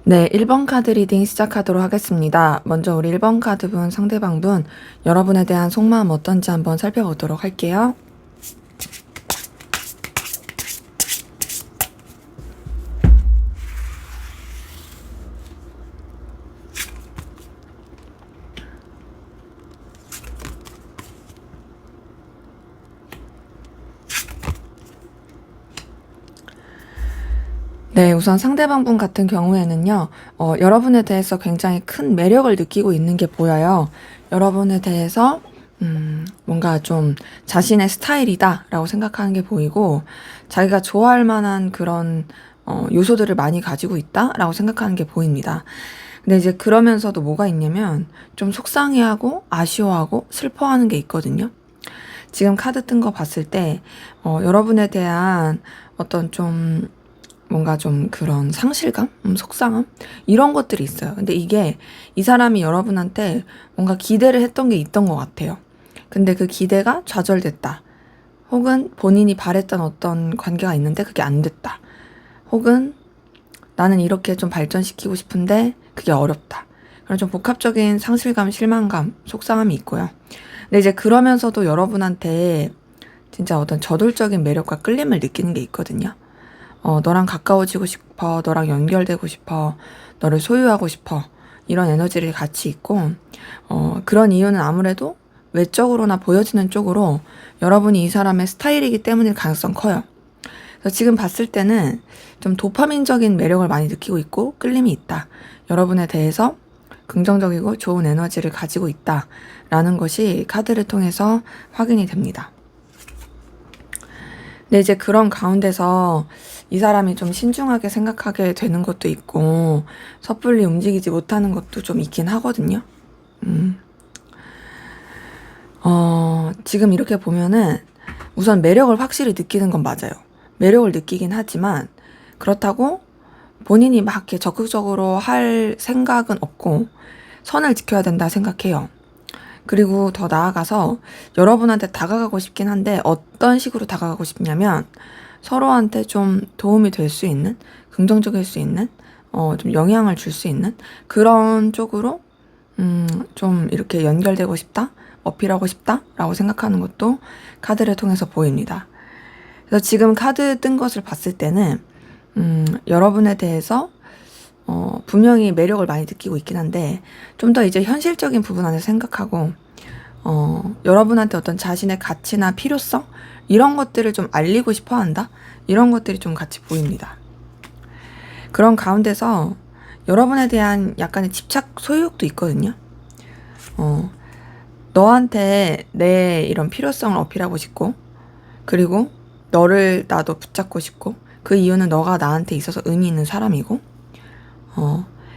네, 1번 카드 리딩 시작하도록 하겠습니다. 먼저 우리 1번 카드분, 상대방분, 여러분에 대한 속마음 어떤지 한번 살펴보도록 할게요. 네, 우선 상대방분 같은 경우에는요, 여러분에 대해서 굉장히 큰 매력을 느끼고 있는 게 보여요. 여러분에 대해서, 뭔가 좀 자신의 스타일이다 라고 생각하는 게 보이고, 자기가 좋아할 만한 그런, 요소들을 많이 가지고 있다 라고 생각하는 게 보입니다. 근데 이제 그러면서도 뭐가 있냐면, 좀 속상해하고, 아쉬워하고, 슬퍼하는 게 있거든요. 지금 카드 뜬 거 봤을 때, 여러분에 대한 어떤 좀, 뭔가 좀 그런 상실감? 속상함? 이런 것들이 있어요. 근데 이게 이 사람이 여러분한테 뭔가 기대를 했던 게 있던 것 같아요. 근데 그 기대가 좌절됐다. 혹은 본인이 바랬던 어떤 관계가 있는데 그게 안 됐다. 혹은 나는 이렇게 좀 발전시키고 싶은데 그게 어렵다. 그런 좀 복합적인 상실감, 실망감, 속상함이 있고요. 근데 이제 그러면서도 여러분한테 진짜 어떤 저돌적인 매력과 끌림을 느끼는 게 있거든요. 너랑 가까워지고 싶어, 너랑 연결되고 싶어, 너를 소유하고 싶어, 이런 에너지를 같이 있고, 그런 이유는 아무래도 외적으로나 보여지는 쪽으로 여러분이 이 사람의 스타일이기 때문일 가능성 커요. 그래서 지금 봤을 때는 좀 도파민적인 매력을 많이 느끼고 있고, 끌림이 있다. 여러분에 대해서 긍정적이고 좋은 에너지를 가지고 있다. 라는 것이 카드를 통해서 확인이 됩니다. 근데 이제 그런 가운데서 이 사람이 좀 신중하게 생각하게 되는 것도 있고, 섣불리 움직이지 못하는 것도 좀 있긴 하거든요. 지금 이렇게 보면은 우선 매력을 확실히 느끼는 건 맞아요. 매력을 느끼긴 하지만, 그렇다고 본인이 막 이렇게 적극적으로 할 생각은 없고, 선을 지켜야 된다 생각해요. 그리고 더 나아가서 여러분한테 다가가고 싶긴 한데 어떤 식으로 다가가고 싶냐면 서로한테 좀 도움이 될 수 있는, 긍정적일 수 있는, 좀 영향을 줄 수 있는 그런 쪽으로 좀 이렇게 연결되고 싶다, 어필하고 싶다라고 생각하는 것도 카드를 통해서 보입니다. 그래서 지금 카드 뜬 것을 봤을 때는 여러분에 대해서 분명히 매력을 많이 느끼고 있긴 한데, 좀 더 이제 현실적인 부분 안에서 생각하고, 여러분한테 어떤 자신의 가치나 필요성? 이런 것들을 좀 알리고 싶어 한다? 이런 것들이 좀 같이 보입니다. 그런 가운데서 여러분에 대한 약간의 집착, 소유욕도 있거든요. 너한테 내 이런 필요성을 어필하고 싶고, 그리고 너를 나도 붙잡고 싶고, 그 이유는 너가 나한테 있어서 의미 있는 사람이고,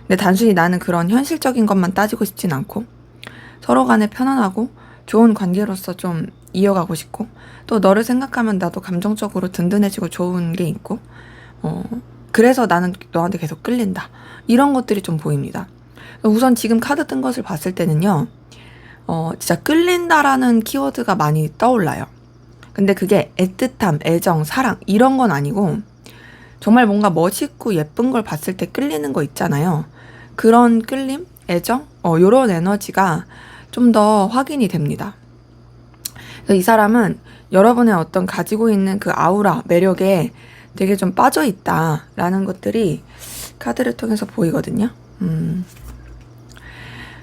근데 단순히 나는 그런 현실적인 것만 따지고 싶진 않고 서로 간에 편안하고 좋은 관계로서 좀 이어가고 싶고, 또 너를 생각하면 나도 감정적으로 든든해지고 좋은 게 있고, 그래서 나는 너한테 계속 끌린다. 이런 것들이 좀 보입니다. 우선 지금 카드 뜬 것을 봤을 때는요, 진짜 끌린다라는 키워드가 많이 떠올라요. 근데 그게 애틋함, 애정, 사랑 이런 건 아니고 정말 뭔가 멋있고 예쁜 걸 봤을 때 끌리는 거 있잖아요. 그런 끌림, 애정, 요런 에너지가 좀 더 확인이 됩니다. 그래서 이 사람은 여러분의 어떤 가지고 있는 그 아우라, 매력에 되게 좀 빠져 있다라는 것들이 카드를 통해서 보이거든요.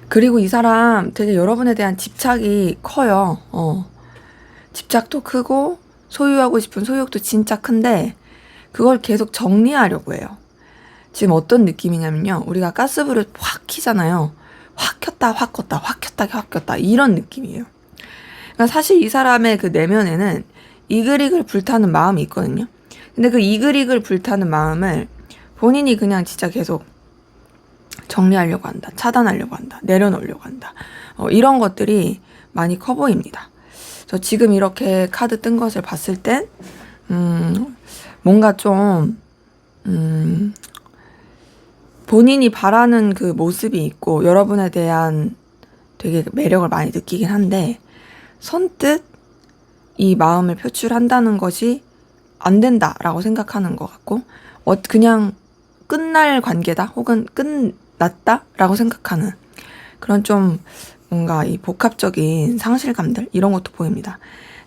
그리고 이 사람 되게 여러분에 대한 집착이 커요. 집착도 크고 소유하고 싶은 소유욕도 진짜 큰데 그걸 계속 정리하려고 해요. 지금 어떤 느낌이냐면요. 우리가 가스불을 확 켜잖아요. 확 켰다, 확 껐다, 확 켰다, 확 켰다. 이런 느낌이에요. 그러니까 사실 이 사람의 그 내면에는 이글이글 불타는 마음이 있거든요. 근데 그 이글이글 불타는 마음을 본인이 그냥 진짜 계속 정리하려고 한다. 차단하려고 한다. 내려놓으려고 한다. 이런 것들이 많이 커 보입니다. 저 지금 이렇게 카드 뜬 것을 봤을 땐, 뭔가 좀, 본인이 바라는 그 모습이 있고 여러분에 대한 되게 매력을 많이 느끼긴 한데 선뜻 이 마음을 표출한다는 것이 안 된다라고 생각하는 것 같고 그냥 끝날 관계다 혹은 끝났다라고 생각하는 그런 좀 뭔가 이 복합적인 상실감들 이런 것도 보입니다.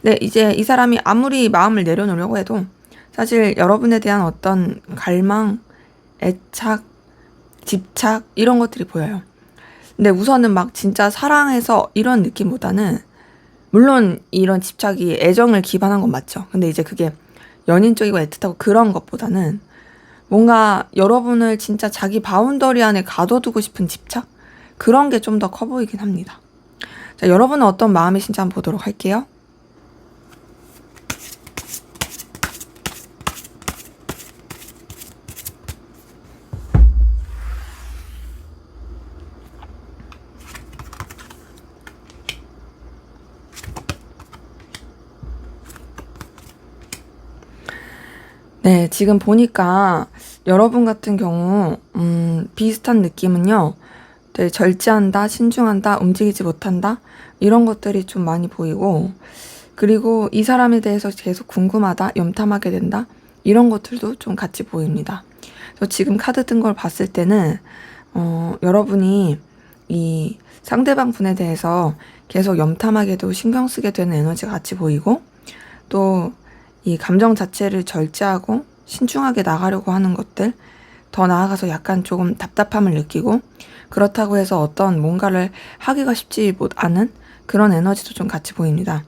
근데 이제 이 사람이 아무리 마음을 내려놓으려고 해도 사실 여러분에 대한 어떤 갈망, 애착, 집착 이런 것들이 보여요. 근데 우선은 막 진짜 사랑해서 이런 느낌보다는 물론 이런 집착이 애정을 기반한 건 맞죠. 근데 이제 그게 연인적이고 애틋하고 그런 것보다는 뭔가 여러분을 진짜 자기 바운더리 안에 가둬두고 싶은 집착? 그런 게 좀 더 커 보이긴 합니다. 자, 여러분은 어떤 마음이신지 한번 보도록 할게요. 네, 지금 보니까 여러분 같은 경우, 비슷한 느낌은요, 되게 절제한다, 신중한다, 움직이지 못한다, 이런 것들이 좀 많이 보이고, 그리고 이 사람에 대해서 계속 궁금하다, 염탐하게 된다, 이런 것들도 좀 같이 보입니다. 그래서 지금 카드 든 걸 봤을 때는, 여러분이 이 상대방 분에 대해서 계속 염탐하게도 신경 쓰게 되는 에너지가 같이 보이고, 또 이 감정 자체를 절제하고 신중하게 나가려고 하는 것들, 더 나아가서 약간 조금 답답함을 느끼고 그렇다고 해서 어떤 뭔가를 하기가 쉽지 않은 그런 에너지도 좀 같이 보입니다.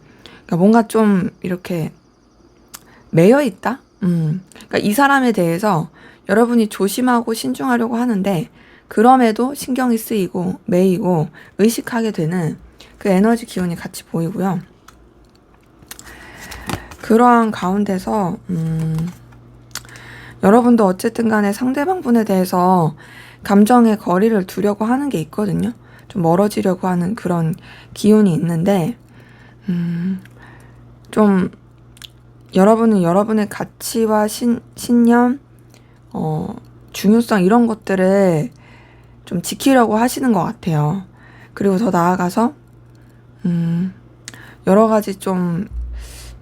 그러니까 뭔가 좀 이렇게 매여 있다? 그러니까 이 사람에 대해서 여러분이 조심하고 신중하려고 하는데 그럼에도 신경이 쓰이고 매이고 의식하게 되는 그 에너지 기운이 같이 보이고요. 그러한 가운데서 여러분도 어쨌든 간에 상대방 분에 대해서 감정의 거리를 두려고 하는 게 있거든요. 좀 멀어지려고 하는 그런 기운이 있는데 좀 여러분은 여러분의 가치와 신념, 중요성 이런 것들을 좀 지키려고 하시는 것 같아요. 그리고 더 나아가서 여러 가지 좀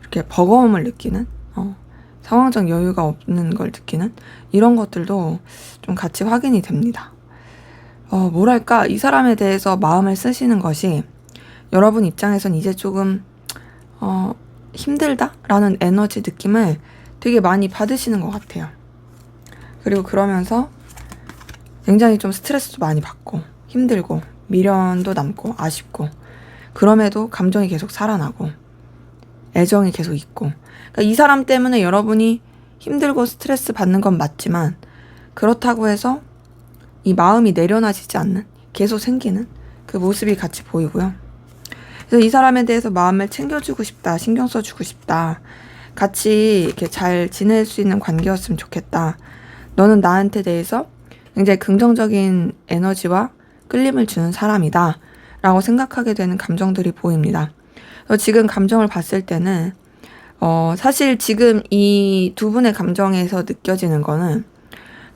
이렇게 버거움을 느끼는 상황적 여유가 없는 걸 느끼는 이런 것들도 좀 같이 확인이 됩니다. 뭐랄까 이 사람에 대해서 마음을 쓰시는 것이 여러분 입장에선 이제 조금 힘들다라는 에너지 느낌을 되게 많이 받으시는 것 같아요. 그리고 그러면서 굉장히 좀 스트레스도 많이 받고 힘들고 미련도 남고 아쉽고 그럼에도 감정이 계속 살아나고 애정이 계속 있고 그러니까 이 사람 때문에 여러분이 힘들고 스트레스 받는 건 맞지만 그렇다고 해서 이 마음이 내려놔지지 않는 계속 생기는 그 모습이 같이 보이고요. 그래서 이 사람에 대해서 마음을 챙겨주고 싶다, 신경 써주고 싶다, 같이 이렇게 잘 지낼 수 있는 관계였으면 좋겠다. 너는 나한테 대해서 굉장히 긍정적인 에너지와 끌림을 주는 사람이다 라고 생각하게 되는 감정들이 보입니다. 지금 감정을 봤을 때는 사실 지금 이 두 분의 감정에서 느껴지는 거는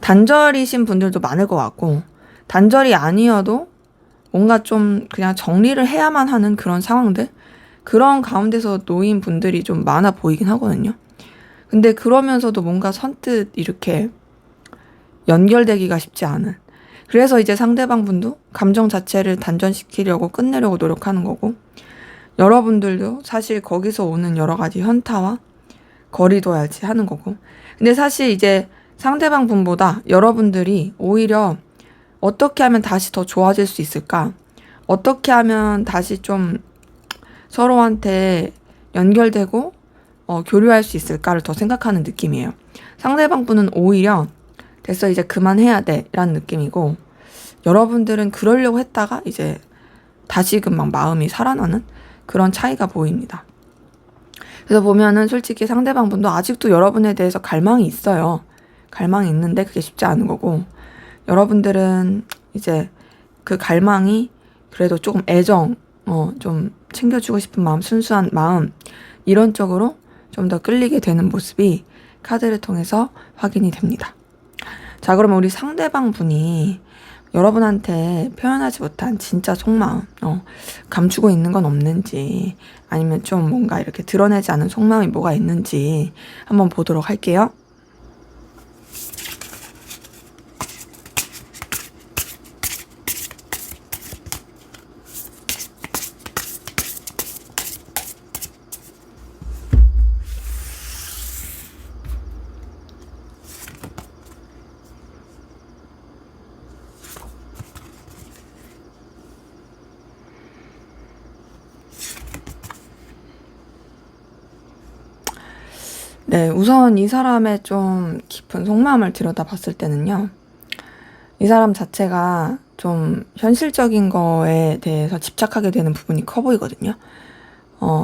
단절이신 분들도 많을 것 같고 단절이 아니어도 뭔가 좀 그냥 정리를 해야만 하는 그런 상황들 그런 가운데서 놓인 분들이 좀 많아 보이긴 하거든요. 근데 그러면서도 뭔가 선뜻 이렇게 연결되기가 쉽지 않은 그래서 이제 상대방 분도 감정 자체를 단전시키려고 끝내려고 노력하는 거고 여러분들도 사실 거기서 오는 여러 가지 현타와 거리 둬야지 하는 거고 근데 사실 이제 상대방 분보다 여러분들이 오히려 어떻게 하면 다시 더 좋아질 수 있을까? 어떻게 하면 다시 좀 서로한테 연결되고 교류할 수 있을까를 더 생각하는 느낌이에요. 상대방 분은 오히려 됐어 이제 그만해야 돼 라는 느낌이고 여러분들은 그러려고 했다가 이제 다시금 막 마음이 살아나는 그런 차이가 보입니다. 그래서 보면은 솔직히 상대방 분도 아직도 여러분에 대해서 갈망이 있어요. 갈망이 있는데 그게 쉽지 않은 거고 여러분들은 이제 그 갈망이 그래도 조금 애정, 좀 챙겨주고 싶은 마음, 순수한 마음 이런 쪽으로 좀 더 끌리게 되는 모습이 카드를 통해서 확인이 됩니다. 자, 그러면 우리 상대방 분이 여러분한테 표현하지 못한 진짜 속마음, 감추고 있는 건 없는지 아니면 좀 뭔가 이렇게 드러내지 않은 속마음이 뭐가 있는지 한번 보도록 할게요. 네, 우선 이 사람의 좀 깊은 속마음을 들여다봤을 때는요. 이 사람 자체가 좀 현실적인 거에 대해서 집착하게 되는 부분이 커 보이거든요.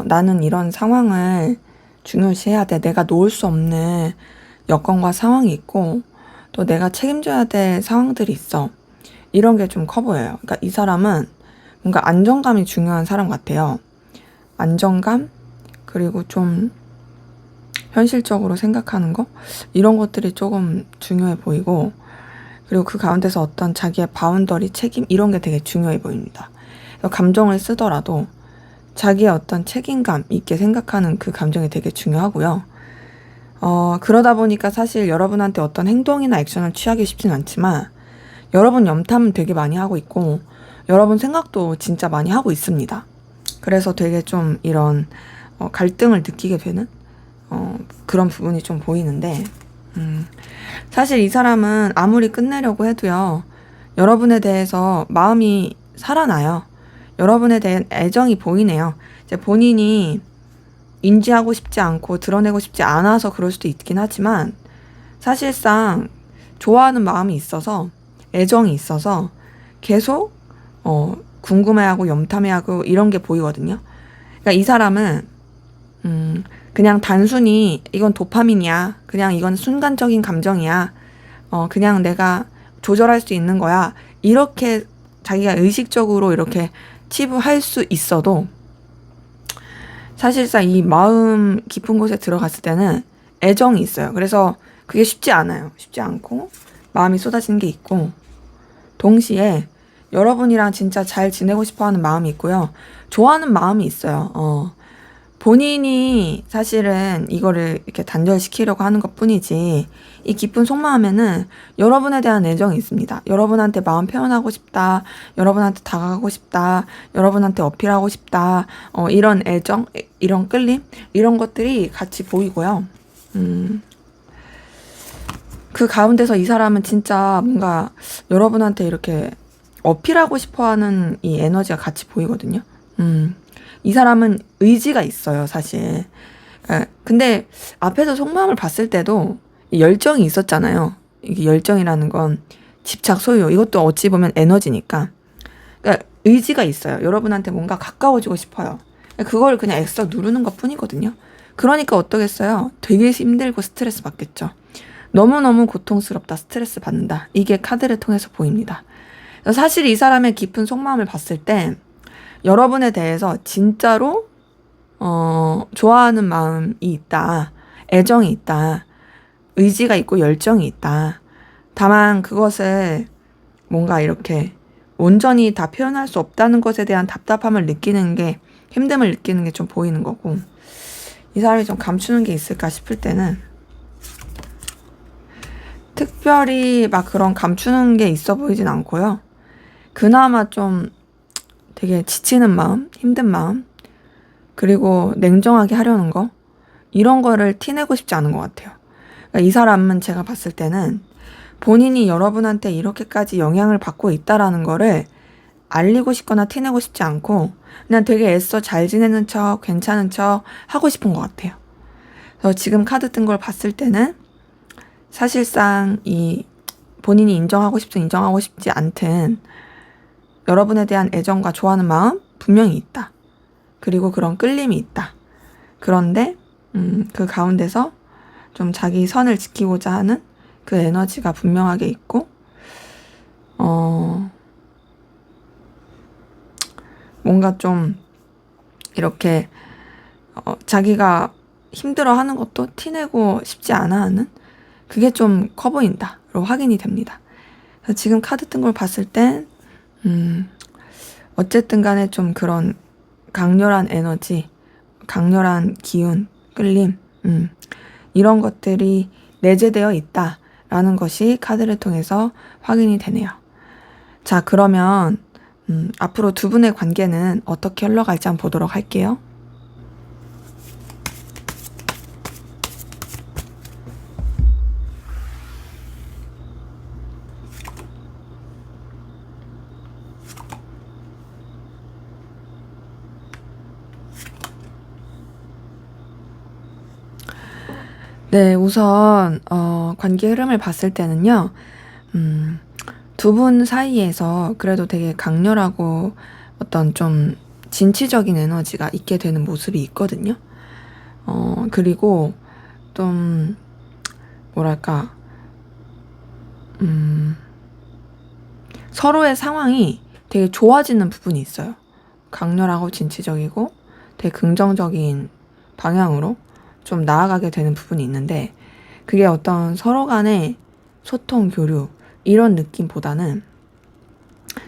나는 이런 상황을 중요시해야 돼. 내가 놓을 수 없는 여건과 상황이 있고, 또 내가 책임져야 될 상황들이 있어. 이런 게 좀 커 보여요. 그러니까 이 사람은 뭔가 안정감이 중요한 사람 같아요. 안정감? 그리고 좀 현실적으로 생각하는 거? 이런 것들이 조금 중요해 보이고, 그리고 그 가운데서 어떤 자기의 바운더리, 책임, 이런 게 되게 중요해 보입니다. 감정을 쓰더라도 자기의 어떤 책임감 있게 생각하는 그 감정이 되게 중요하고요. 그러다 보니까 사실 여러분한테 어떤 행동이나 액션을 취하기 쉽진 않지만, 여러분 염탐은 되게 많이 하고 있고, 여러분 생각도 진짜 많이 하고 있습니다. 그래서 되게 좀 이런 갈등을 느끼게 되는 그런 부분이 좀 보이는데, 사실 이 사람은 아무리 끝내려고 해도요, 여러분에 대해서 마음이 살아나요. 여러분에 대한 애정이 보이네요. 이제 본인이 인지하고 싶지 않고 드러내고 싶지 않아서 그럴 수도 있긴 하지만, 사실상 좋아하는 마음이 있어서, 애정이 있어서 계속 궁금해하고 염탐해하고 이런 게 보이거든요. 그러니까 이 사람은 그냥 단순히 이건 도파민이야. 그냥 이건 순간적인 감정이야. 그냥 내가 조절할 수 있는 거야. 이렇게 자기가 의식적으로 이렇게 치부할 수 있어도 사실상 이 마음 깊은 곳에 들어갔을 때는 애정이 있어요. 그래서 그게 쉽지 않아요. 쉽지 않고 마음이 쏟아지는 게 있고, 동시에 여러분이랑 진짜 잘 지내고 싶어 하는 마음이 있고요. 좋아하는 마음이 있어요. 본인이 사실은 이거를 이렇게 단절시키려고 하는 것 뿐이지, 이 깊은 속마음에는 여러분에 대한 애정이 있습니다. 여러분한테 마음 표현하고 싶다, 여러분한테 다가가고 싶다, 여러분한테 어필하고 싶다, 이런 애정, 이런 끌림, 이런 것들이 같이 보이고요. 그 가운데서 이 사람은 진짜 뭔가 여러분한테 이렇게 어필하고 싶어 하는 이 에너지가 같이 보이거든요. 이 사람은 의지가 있어요, 사실. 근데 앞에서 속마음을 봤을 때도 열정이 있었잖아요. 이게 열정이라는 건 집착, 소유, 이것도 어찌 보면 에너지니까. 그러니까 의지가 있어요. 여러분한테 뭔가 가까워지고 싶어요. 그걸 그냥 애써 누르는 것 뿐이거든요. 그러니까 어떠겠어요? 되게 힘들고 스트레스 받겠죠. 너무너무 고통스럽다, 스트레스 받는다. 이게 카드를 통해서 보입니다. 사실 이 사람의 깊은 속마음을 봤을 때 여러분에 대해서 진짜로 좋아하는 마음이 있다. 애정이 있다. 의지가 있고 열정이 있다. 다만 그것을 뭔가 이렇게 온전히 다 표현할 수 없다는 것에 대한 답답함을 느끼는 게, 힘듦을 느끼는 게 좀 보이는 거고, 이 사람이 좀 감추는 게 있을까 싶을 때는 특별히 막 그런 감추는 게 있어 보이진 않고요. 그나마 좀 되게 지치는 마음, 힘든 마음, 그리고 냉정하게 하려는 거, 이런 거를 티내고 싶지 않은 것 같아요. 그러니까 이 사람은 제가 봤을 때는 본인이 여러분한테 이렇게까지 영향을 받고 있다라는 거를 알리고 싶거나 티내고 싶지 않고, 그냥 되게 애써 잘 지내는 척, 괜찮은 척 하고 싶은 것 같아요. 그래서 지금 카드 뜬 걸 봤을 때는 사실상 이 본인이 인정하고 싶든 인정하고 싶지 않든 여러분에 대한 애정과 좋아하는 마음 분명히 있다. 그리고 그런 끌림이 있다. 그런데 그 가운데서 좀 자기 선을 지키고자 하는 그 에너지가 분명하게 있고, 뭔가 좀 이렇게 자기가 힘들어하는 것도 티내고 싶지 않아 하는, 그게 좀 커 보인다로 확인이 됩니다. 그래서 지금 카드 뜬 걸 봤을 땐 어쨌든 간에 좀 그런 강렬한 에너지, 강렬한 기운, 끌림, 이런 것들이 내재되어 있다라는 것이 카드를 통해서 확인이 되네요. 자, 그러면 앞으로 두 분의 관계는 어떻게 흘러갈지 한번 보도록 할게요. 네, 우선 관계 흐름을 봤을 때는요. 두 분 사이에서 그래도 되게 강렬하고 어떤 좀 진취적인 에너지가 있게 되는 모습이 있거든요. 그리고 좀 뭐랄까 음, 서로의 상황이 되게 좋아지는 부분이 있어요. 강렬하고 진취적이고 되게 긍정적인 방향으로 좀 나아가게 되는 부분이 있는데, 그게 어떤 서로 간의 소통, 교류 이런 느낌보다는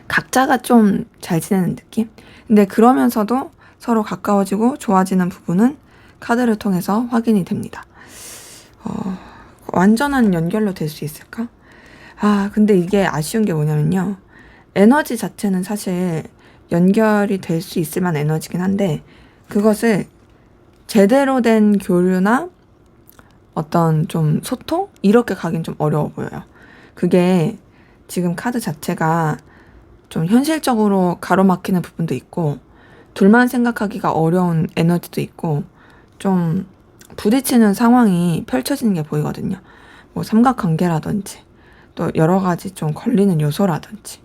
각자가 좀 잘 지내는 느낌? 근데 그러면서도 서로 가까워지고 좋아지는 부분은 카드를 통해서 확인이 됩니다. 완전한 연결로 될 수 있을까? 근데 이게 아쉬운 게 뭐냐면요. 에너지 자체는 사실 연결이 될 수 있을 만한 에너지긴 한데, 그것을 제대로 된 교류나 어떤 좀 소통? 이렇게 가긴 좀 어려워 보여요. 그게 지금 카드 자체가 좀 현실적으로 가로막히는 부분도 있고, 둘만 생각하기가 어려운 에너지도 있고, 좀 부딪히는 상황이 펼쳐지는 게 보이거든요. 뭐 삼각관계라든지, 또 여러 가지 좀 걸리는 요소라든지,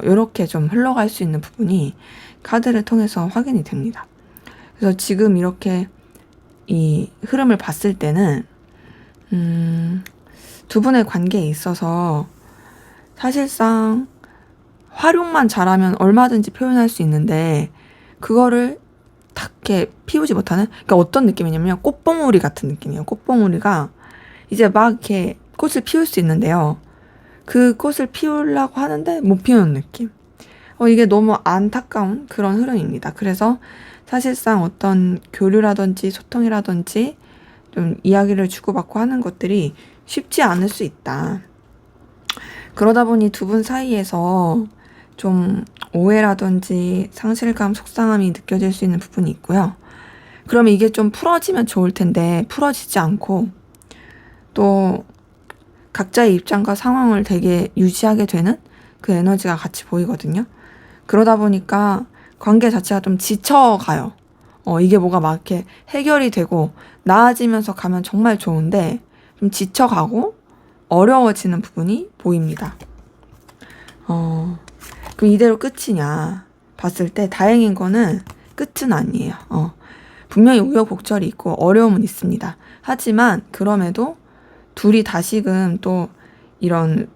이렇게 좀 흘러갈 수 있는 부분이 카드를 통해서 확인이 됩니다. 그래서 지금 이렇게 이 흐름을 봤을 때는 두 분의 관계에 있어서 사실상 활용만 잘하면 얼마든지 표현할 수 있는데, 그거를 딱 이렇게 피우지 못하는, 그러니까 어떤 느낌이냐면 꽃봉오리 같은 느낌이에요. 꽃봉오리가 이제 막 이렇게 꽃을 피울 수 있는데요. 그 꽃을 피우려고 하는데 못 피우는 느낌. 이게 너무 안타까운 그런 흐름입니다. 그래서 사실상 어떤 교류라든지 소통이라든지 좀 이야기를 주고받고 하는 것들이 쉽지 않을 수 있다. 그러다 보니 두 분 사이에서 좀 오해라든지 상실감, 속상함이 느껴질 수 있는 부분이 있고요. 그러면 이게 좀 풀어지면 좋을 텐데 풀어지지 않고 또 각자의 입장과 상황을 되게 유지하게 되는 그 에너지가 같이 보이거든요. 그러다 보니까 관계 자체가 좀 지쳐가요. 이게 뭐가 막 이렇게 해결이 되고 나아지면서 가면 정말 좋은데 좀 지쳐가고 어려워지는 부분이 보입니다. 그럼 이대로 끝이냐 봤을 때 다행인 거는 끝은 아니에요. 분명히 우여곡절이 있고 어려움은 있습니다. 하지만 그럼에도 둘이 다시금 또 이런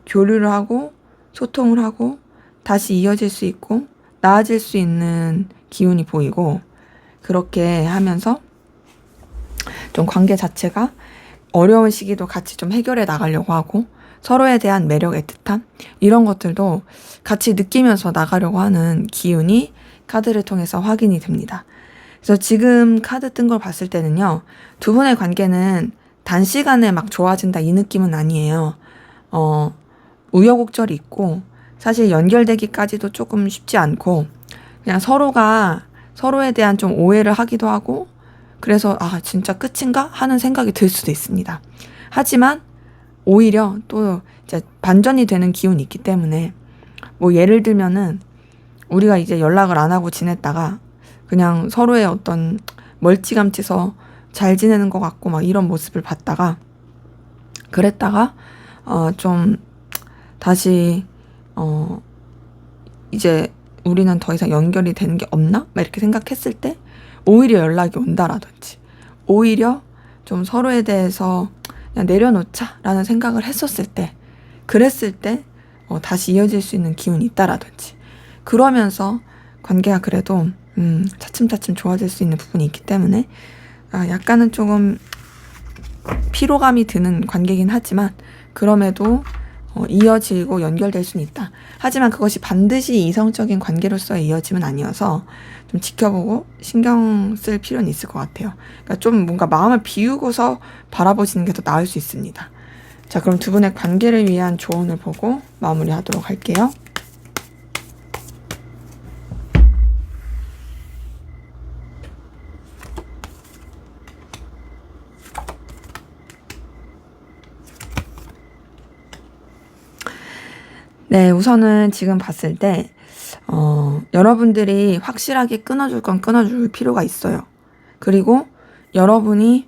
교류를 하고 소통을 하고 다시 이어질 수 있고 나아질 수 있는 기운이 보이고, 그렇게 하면서 좀 관계 자체가 어려운 시기도 같이 좀 해결해 나가려고 하고 서로에 대한 매력, 애틋함 이런 것들도 같이 느끼면서 나가려고 하는 기운이 카드를 통해서 확인이 됩니다. 그래서 지금 카드 뜬 걸 봤을 때는요, 두 분의 관계는 단시간에 막 좋아진다 이 느낌은 아니에요. 우여곡절이 있고 사실 연결되기까지도 조금 쉽지 않고, 그냥 서로가 서로에 대한 좀 오해를 하기도 하고, 그래서 진짜 끝인가 하는 생각이 들 수도 있습니다. 하지만 오히려 또 이제 반전이 되는 기운이 있기 때문에, 뭐 예를 들면은 우리가 이제 연락을 안 하고 지냈다가 그냥 서로의 어떤 멀찌감치서 잘 지내는 것 같고 막 이런 모습을 봤다가 그랬다가 좀 다시 이제 우리는 더 이상 연결이 되는 게 없나? 막 이렇게 생각했을 때 오히려 연락이 온다라든지, 오히려 좀 서로에 대해서 그냥 내려놓자라는 생각을 했었을 때, 그랬을 때 다시 이어질 수 있는 기운이 있다라든지, 그러면서 관계가 그래도 차츰차츰 좋아질 수 있는 부분이 있기 때문에 약간은 조금 피로감이 드는 관계이긴 하지만 그럼에도 이어지고 연결될 수는 있다. 하지만 그것이 반드시 이성적인 관계로서의 이어짐은 아니어서 좀 지켜보고 신경 쓸 필요는 있을 것 같아요. 그러니까 좀 뭔가 마음을 비우고서 바라보시는 게 더 나을 수 있습니다. 자, 그럼 두 분의 관계를 위한 조언을 보고 마무리하도록 할게요. 네, 우선은 지금 봤을 때 여러분들이 확실하게 끊어줄 건 끊어줄 필요가 있어요. 그리고 여러분이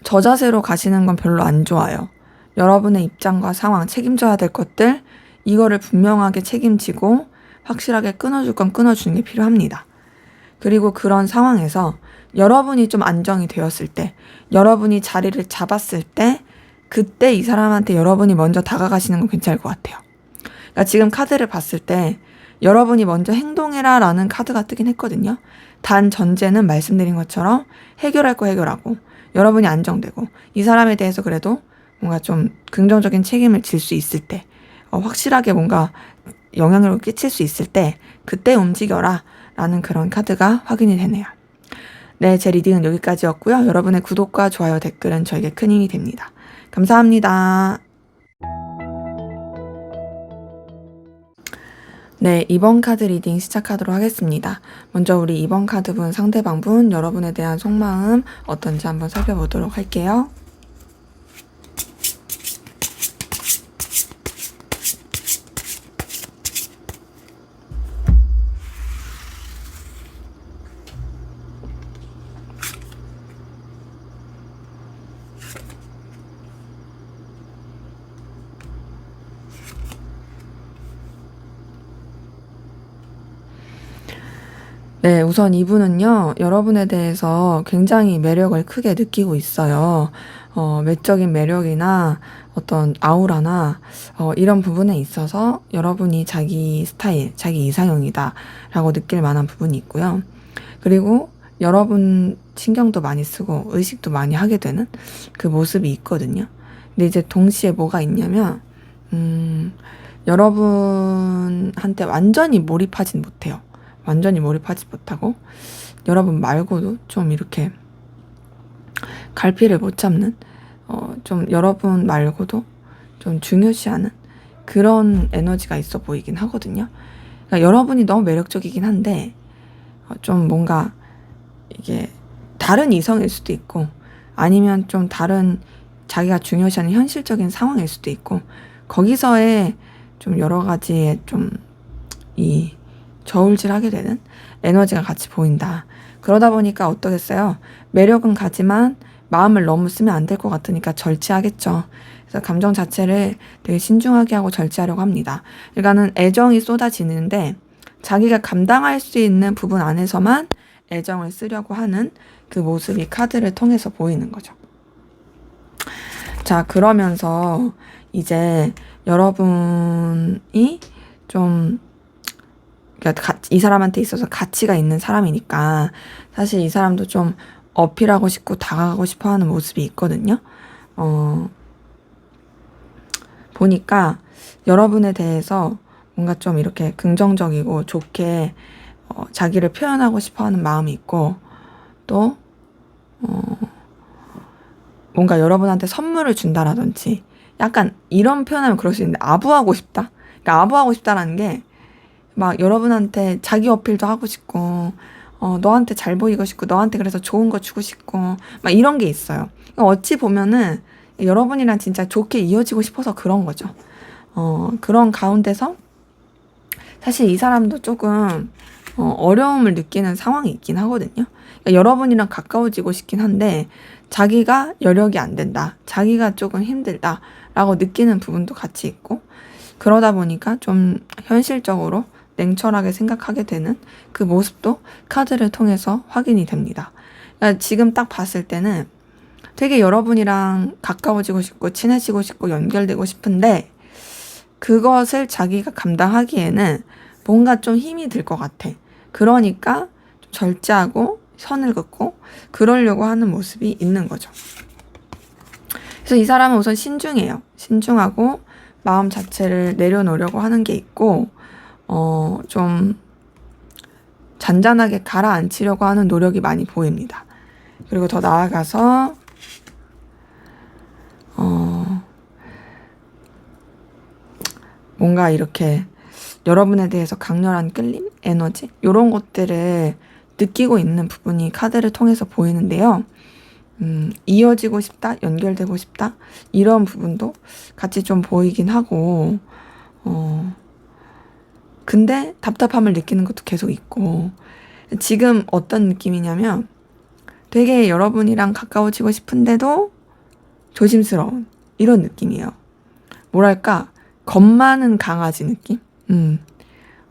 저 자세로 가시는 건 별로 안 좋아요. 여러분의 입장과 상황, 책임져야 될 것들, 이거를 분명하게 책임지고 확실하게 끊어줄 건 끊어주는 게 필요합니다. 그리고 그런 상황에서 여러분이 좀 안정이 되었을 때, 여러분이 자리를 잡았을 때, 그때 이 사람한테 여러분이 먼저 다가가시는 건 괜찮을 것 같아요. 그러니까 지금 카드를 봤을 때 여러분이 먼저 행동해라 라는 카드가 뜨긴 했거든요. 단 전제는 말씀드린 것처럼 해결할 거 해결하고 여러분이 안정되고 이 사람에 대해서 그래도 뭔가 좀 긍정적인 책임을 질 수 있을 때, 확실하게 뭔가 영향력을 끼칠 수 있을 때 그때 움직여라 라는 그런 카드가 확인이 되네요. 네, 제 리딩은 여기까지였고요. 여러분의 구독과 좋아요, 댓글은 저에게 큰 힘이 됩니다. 감사합니다. 네, 이번 카드 리딩 시작하도록 하겠습니다. 먼저 우리 이번 카드분, 상대방분, 여러분에 대한 속마음 어떤지 한번 살펴보도록 할게요. 네, 우선 이분은요, 여러분에 대해서 굉장히 매력을 크게 느끼고 있어요. 외적인 매력이나 어떤 아우라나, 이런 부분에 있어서 여러분이 자기 스타일, 자기 이상형이다 라고 느낄 만한 부분이 있고요. 그리고 여러분 신경도 많이 쓰고 의식도 많이 하게 되는 그 모습이 있거든요. 근데 이제 동시에 뭐가 있냐면, 여러분한테 완전히 몰입하진 못해요. 완전히 몰입하지 못하고 여러분 말고도 좀 이렇게 갈피를 못 잡는, 좀 여러분 말고도 좀 중요시하는 그런 에너지가 있어 보이긴 하거든요. 그러니까 여러분이 너무 매력적이긴 한데 좀 뭔가 이게 다른 이성일 수도 있고 아니면 좀 다른 자기가 중요시하는 현실적인 상황일 수도 있고 거기서의 좀 여러 가지의 좀 이 저울질하게 되는 에너지가 같이 보인다. 그러다 보니까 어떠겠어요? 매력은 가지만 마음을 너무 쓰면 안 될 것 같으니까 절제하겠죠. 그래서 감정 자체를 되게 신중하게 하고 절제하려고 합니다. 그러니까는 애정이 쏟아지는데 자기가 감당할 수 있는 부분 안에서만 애정을 쓰려고 하는 그 모습이 카드를 통해서 보이는 거죠. 자, 그러면서 이제 여러분이 좀 그러니까 이 사람한테 있어서 가치가 있는 사람이니까 사실 이 사람도 좀 어필하고 싶고 다가가고 싶어 하는 모습이 있거든요. 보니까 여러분에 대해서 뭔가 좀 이렇게 긍정적이고 좋게 자기를 표현하고 싶어 하는 마음이 있고 또 뭔가 여러분한테 선물을 준다라든지 약간 이런 표현하면 그럴 수 있는데 아부하고 싶다? 그러니까 아부하고 싶다라는 게 막 여러분한테 자기 어필도 하고 싶고 너한테 잘 보이고 싶고 너한테 그래서 좋은 거 주고 싶고 막 이런 게 있어요. 어찌 보면은 여러분이랑 진짜 좋게 이어지고 싶어서 그런 거죠. 그런 가운데서 사실 이 사람도 조금 어려움을 느끼는 상황이 있긴 하거든요. 그러니까 여러분이랑 가까워지고 싶긴 한데 자기가 여력이 안 된다. 자기가 조금 힘들다라고 느끼는 부분도 같이 있고 그러다 보니까 좀 현실적으로 냉철하게 생각하게 되는 그 모습도 카드를 통해서 확인이 됩니다. 그러니까 지금 딱 봤을 때는 되게 여러분이랑 가까워지고 싶고 친해지고 싶고 연결되고 싶은데 그것을 자기가 감당하기에는 뭔가 좀 힘이 들 것 같아. 그러니까 좀 절제하고 선을 긋고 그러려고 하는 모습이 있는 거죠. 그래서 이 사람은 우선 신중해요. 신중하고 마음 자체를 내려놓으려고 하는 게 있고 좀 잔잔하게 가라앉히려고 하는 노력이 많이 보입니다. 그리고 더 나아가서 뭔가 이렇게 여러분에 대해서 강렬한 끌림, 에너지 이런 것들을 느끼고 있는 부분이 카드를 통해서 보이는데요. 이어지고 싶다, 연결되고 싶다 이런 부분도 같이 좀 보이긴 하고 근데 답답함을 느끼는 것도 계속 있고 지금 어떤 느낌이냐면 되게 여러분이랑 가까워지고 싶은데도 조심스러운 이런 느낌이에요. 뭐랄까 겁 많은 강아지 느낌?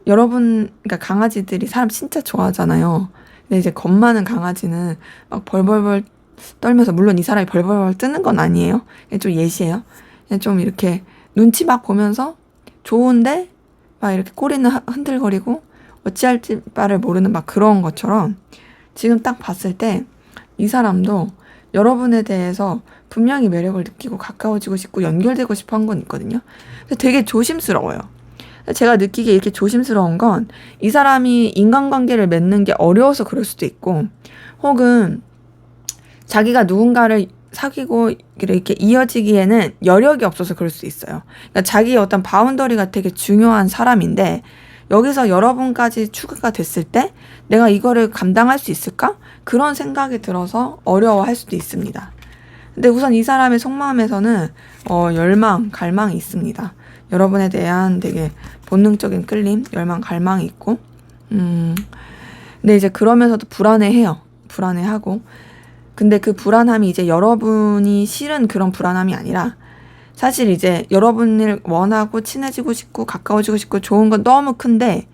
여러분, 그러니까 강아지들이 사람 진짜 좋아하잖아요. 근데 이제 겁 많은 강아지는 막 벌벌벌 떨면서, 물론 이 사람이 벌벌벌 뜨는 건 아니에요. 그냥 좀 예시예요. 그냥 좀 이렇게 눈치 막 보면서 좋은데 막 이렇게 꼬리는 흔들거리고 어찌할 바를 모르는 막 그런 것처럼 지금 딱 봤을 때 이 사람도 여러분에 대해서 분명히 매력을 느끼고 가까워지고 싶고 연결되고 싶어 한 건 있거든요. 근데 되게 조심스러워요. 제가 느끼기에 이렇게 조심스러운 건 이 사람이 인간관계를 맺는 게 어려워서 그럴 수도 있고, 혹은 자기가 누군가를 사귀고 이렇게 이어지기에는 여력이 없어서 그럴 수 있어요. 그러니까 자기의 어떤 바운더리가 되게 중요한 사람인데 여기서 여러분까지 추가가 됐을 때 내가 이거를 감당할 수 있을까? 그런 생각이 들어서 어려워할 수도 있습니다. 근데 우선 이 사람의 속마음에서는 열망, 갈망이 있습니다. 여러분에 대한 되게 본능적인 끌림, 열망, 갈망이 있고, 근데 이제 그러면서도 불안해해요. 불안해하고. 근데 그 불안함이 이제 여러분이 싫은 그런 불안함이 아니라 사실 이제 여러분을 원하고 친해지고 싶고 가까워지고 싶고 좋은 건 너무 큰데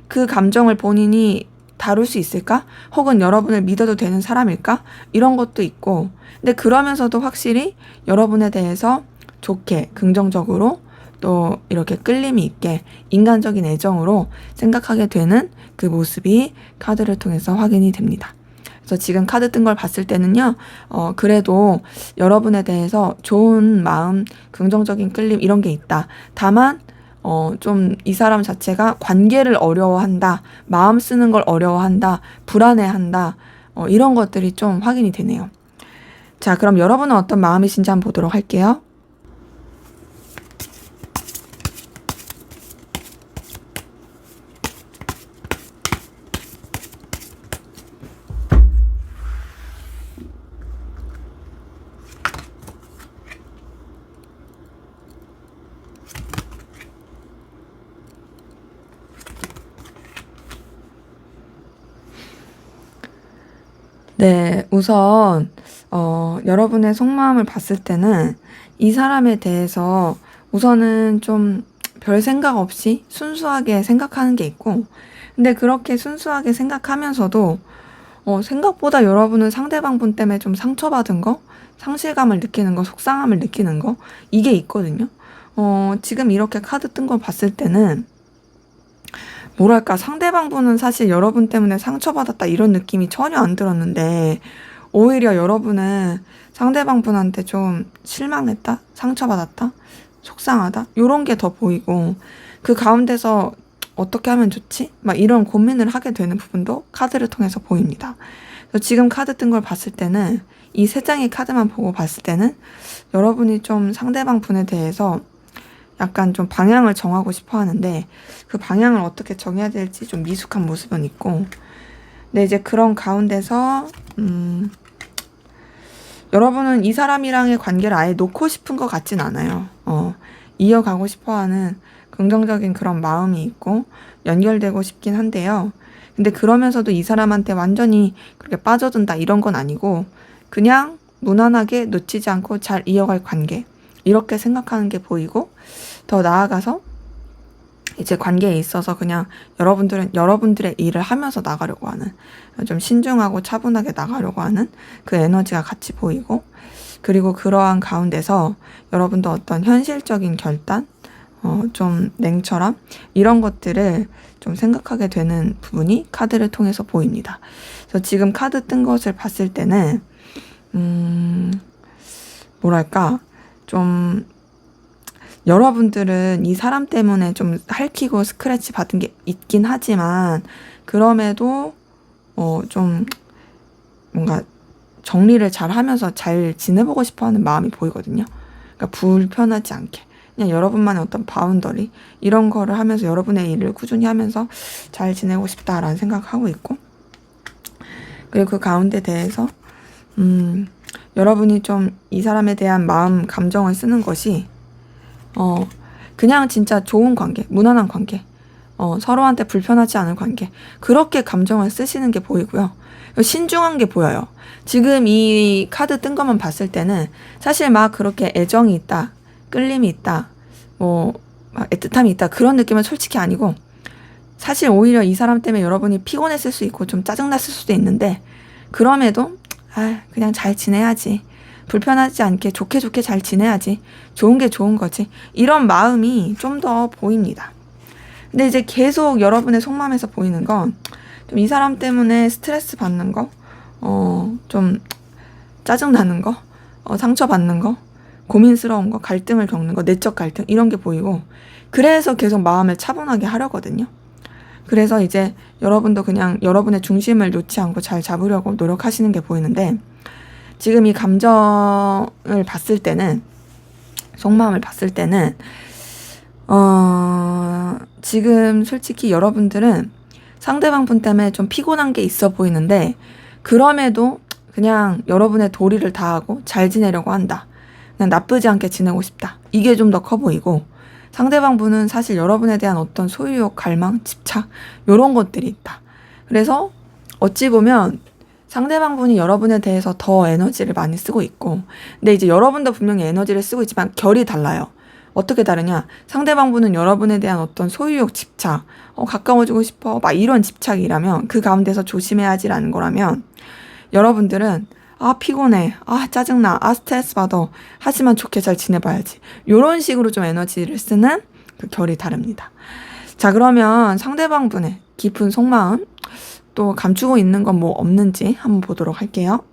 그 감정을 본인이 다룰 수 있을까? 혹은 여러분을 믿어도 되는 사람일까? 이런 것도 있고, 근데 그러면서도 확실히 여러분에 대해서 좋게 긍정적으로 또 이렇게 끌림이 있게 인간적인 애정으로 생각하게 되는 그 모습이 카드를 통해서 확인이 됩니다. 그래서 지금 카드 뜬 걸 봤을 때는요, 그래도 여러분에 대해서 좋은 마음, 긍정적인 끌림 이런 게 있다. 다만 좀 이 사람 자체가 관계를 어려워한다, 마음 쓰는 걸 어려워한다, 불안해한다, 이런 것들이 좀 확인이 되네요. 자, 그럼 여러분은 어떤 마음이신지 한번 보도록 할게요. 네, 우선 여러분의 속마음을 봤을 때는 이 사람에 대해서 우선은 좀 별 생각 없이 순수하게 생각하는 게 있고, 근데 그렇게 순수하게 생각하면서도 생각보다 여러분은 상대방분 때문에 좀 상처받은 거, 상실감을 느끼는 거, 속상함을 느끼는 거, 이게 있거든요. 지금 이렇게 카드 뜬 걸 봤을 때는 뭐랄까, 상대방분은 사실 여러분 때문에 상처받았다 이런 느낌이 전혀 안 들었는데 오히려 여러분은 상대방분한테 좀 실망했다, 상처받았다, 속상하다 이런 게 더 보이고, 그 가운데서 어떻게 하면 좋지? 막 이런 고민을 하게 되는 부분도 카드를 통해서 보입니다. 그래서 지금 카드 뜬 걸 봤을 때는 이 세 장의 카드만 보고 봤을 때는 여러분이 좀 상대방 분에 대해서 약간 좀 방향을 정하고 싶어 하는데 그 방향을 어떻게 정해야 될지 좀 미숙한 모습은 있고, 근데 이제 그런 가운데서 여러분은 이 사람이랑의 관계를 아예 놓고 싶은 것 같진 않아요. 이어가고 싶어 하는 긍정적인 그런 마음이 있고 연결되고 싶긴 한데요. 근데 그러면서도 이 사람한테 완전히 그렇게 빠져든다 이런 건 아니고 그냥 무난하게 놓치지 않고 잘 이어갈 관계, 이렇게 생각하는 게 보이고, 더 나아가서 이제 관계에 있어서 그냥 여러분들은 여러분들의 일을 하면서 나가려고 하는, 좀 신중하고 차분하게 나가려고 하는 그 에너지가 같이 보이고, 그리고 그러한 가운데서 여러분도 어떤 현실적인 결단, 좀 냉철함, 이런 것들을 좀 생각하게 되는 부분이 카드를 통해서 보입니다. 그래서 지금 카드 뜬 것을 봤을 때는 뭐랄까, 좀 여러분들은 이 사람 때문에 좀 핥히고 스크래치 받은 게 있긴 하지만 그럼에도 좀 뭔가 정리를 잘 하면서 잘 지내보고 싶어 하는 마음이 보이거든요. 그러니까 불편하지 않게 그냥 여러분만의 어떤 바운더리 이런 거를 하면서 여러분의 일을 꾸준히 하면서 잘 지내고 싶다라는 생각하고 있고, 그리고 그 가운데 대해서 여러분이 좀 이 사람에 대한 마음, 감정을 쓰는 것이 그냥 진짜 좋은 관계, 무난한 관계, 서로한테 불편하지 않은 관계. 그렇게 감정을 쓰시는 게 보이고요. 신중한 게 보여요. 지금 이 카드 뜬 것만 봤을 때는 사실 막 그렇게 애정이 있다, 끌림이 있다, 막 애틋함이 있다 그런 느낌은 솔직히 아니고, 사실 오히려 이 사람 때문에 여러분이 피곤했을 수 있고 좀 짜증났을 수도 있는데, 그럼에도 그냥 잘 지내야지, 불편하지 않게 좋게 잘 지내야지, 좋은 게 좋은 거지, 이런 마음이 좀 더 보입니다. 근데 이제 계속 여러분의 속마음에서 보이는 건 좀 이 사람 때문에 스트레스 받는 거, 좀 짜증 나는 거, 상처 받는 거, 고민스러운 거, 갈등을 겪는 거, 내적 갈등 이런 게 보이고, 그래서 계속 마음을 차분하게 하려거든요. 그래서 이제 여러분도 그냥 여러분의 중심을 놓지 않고 잘 잡으려고 노력하시는 게 보이는데, 지금 이 감정을 봤을 때는, 속마음을 봤을 때는 지금 솔직히 여러분들은 상대방 분 때문에 좀 피곤한 게 있어 보이는데, 그럼에도 그냥 여러분의 도리를 다하고 잘 지내려고 한다. 그냥 나쁘지 않게 지내고 싶다. 이게 좀 더 커 보이고, 상대방 분은 사실 여러분에 대한 어떤 소유욕, 갈망, 집착 이런 것들이 있다. 그래서 어찌 보면 상대방 분이 여러분에 대해서 더 에너지를 많이 쓰고 있고, 근데 이제 여러분도 분명히 에너지를 쓰고 있지만 결이 달라요. 어떻게 다르냐? 상대방 분은 여러분에 대한 어떤 소유욕, 집착, 가까워지고 싶어, 막 이런 집착이라면, 그 가운데서 조심해야지라는 거라면, 여러분들은 피곤해, 짜증나, 스트레스 받아, 하지만 좋게 잘 지내봐야지, 요런 식으로 좀 에너지를 쓰는 그 결이 다릅니다. 자, 그러면 상대방 분의 깊은 속마음, 또 감추고 있는 건 뭐 없는지 한번 보도록 할게요.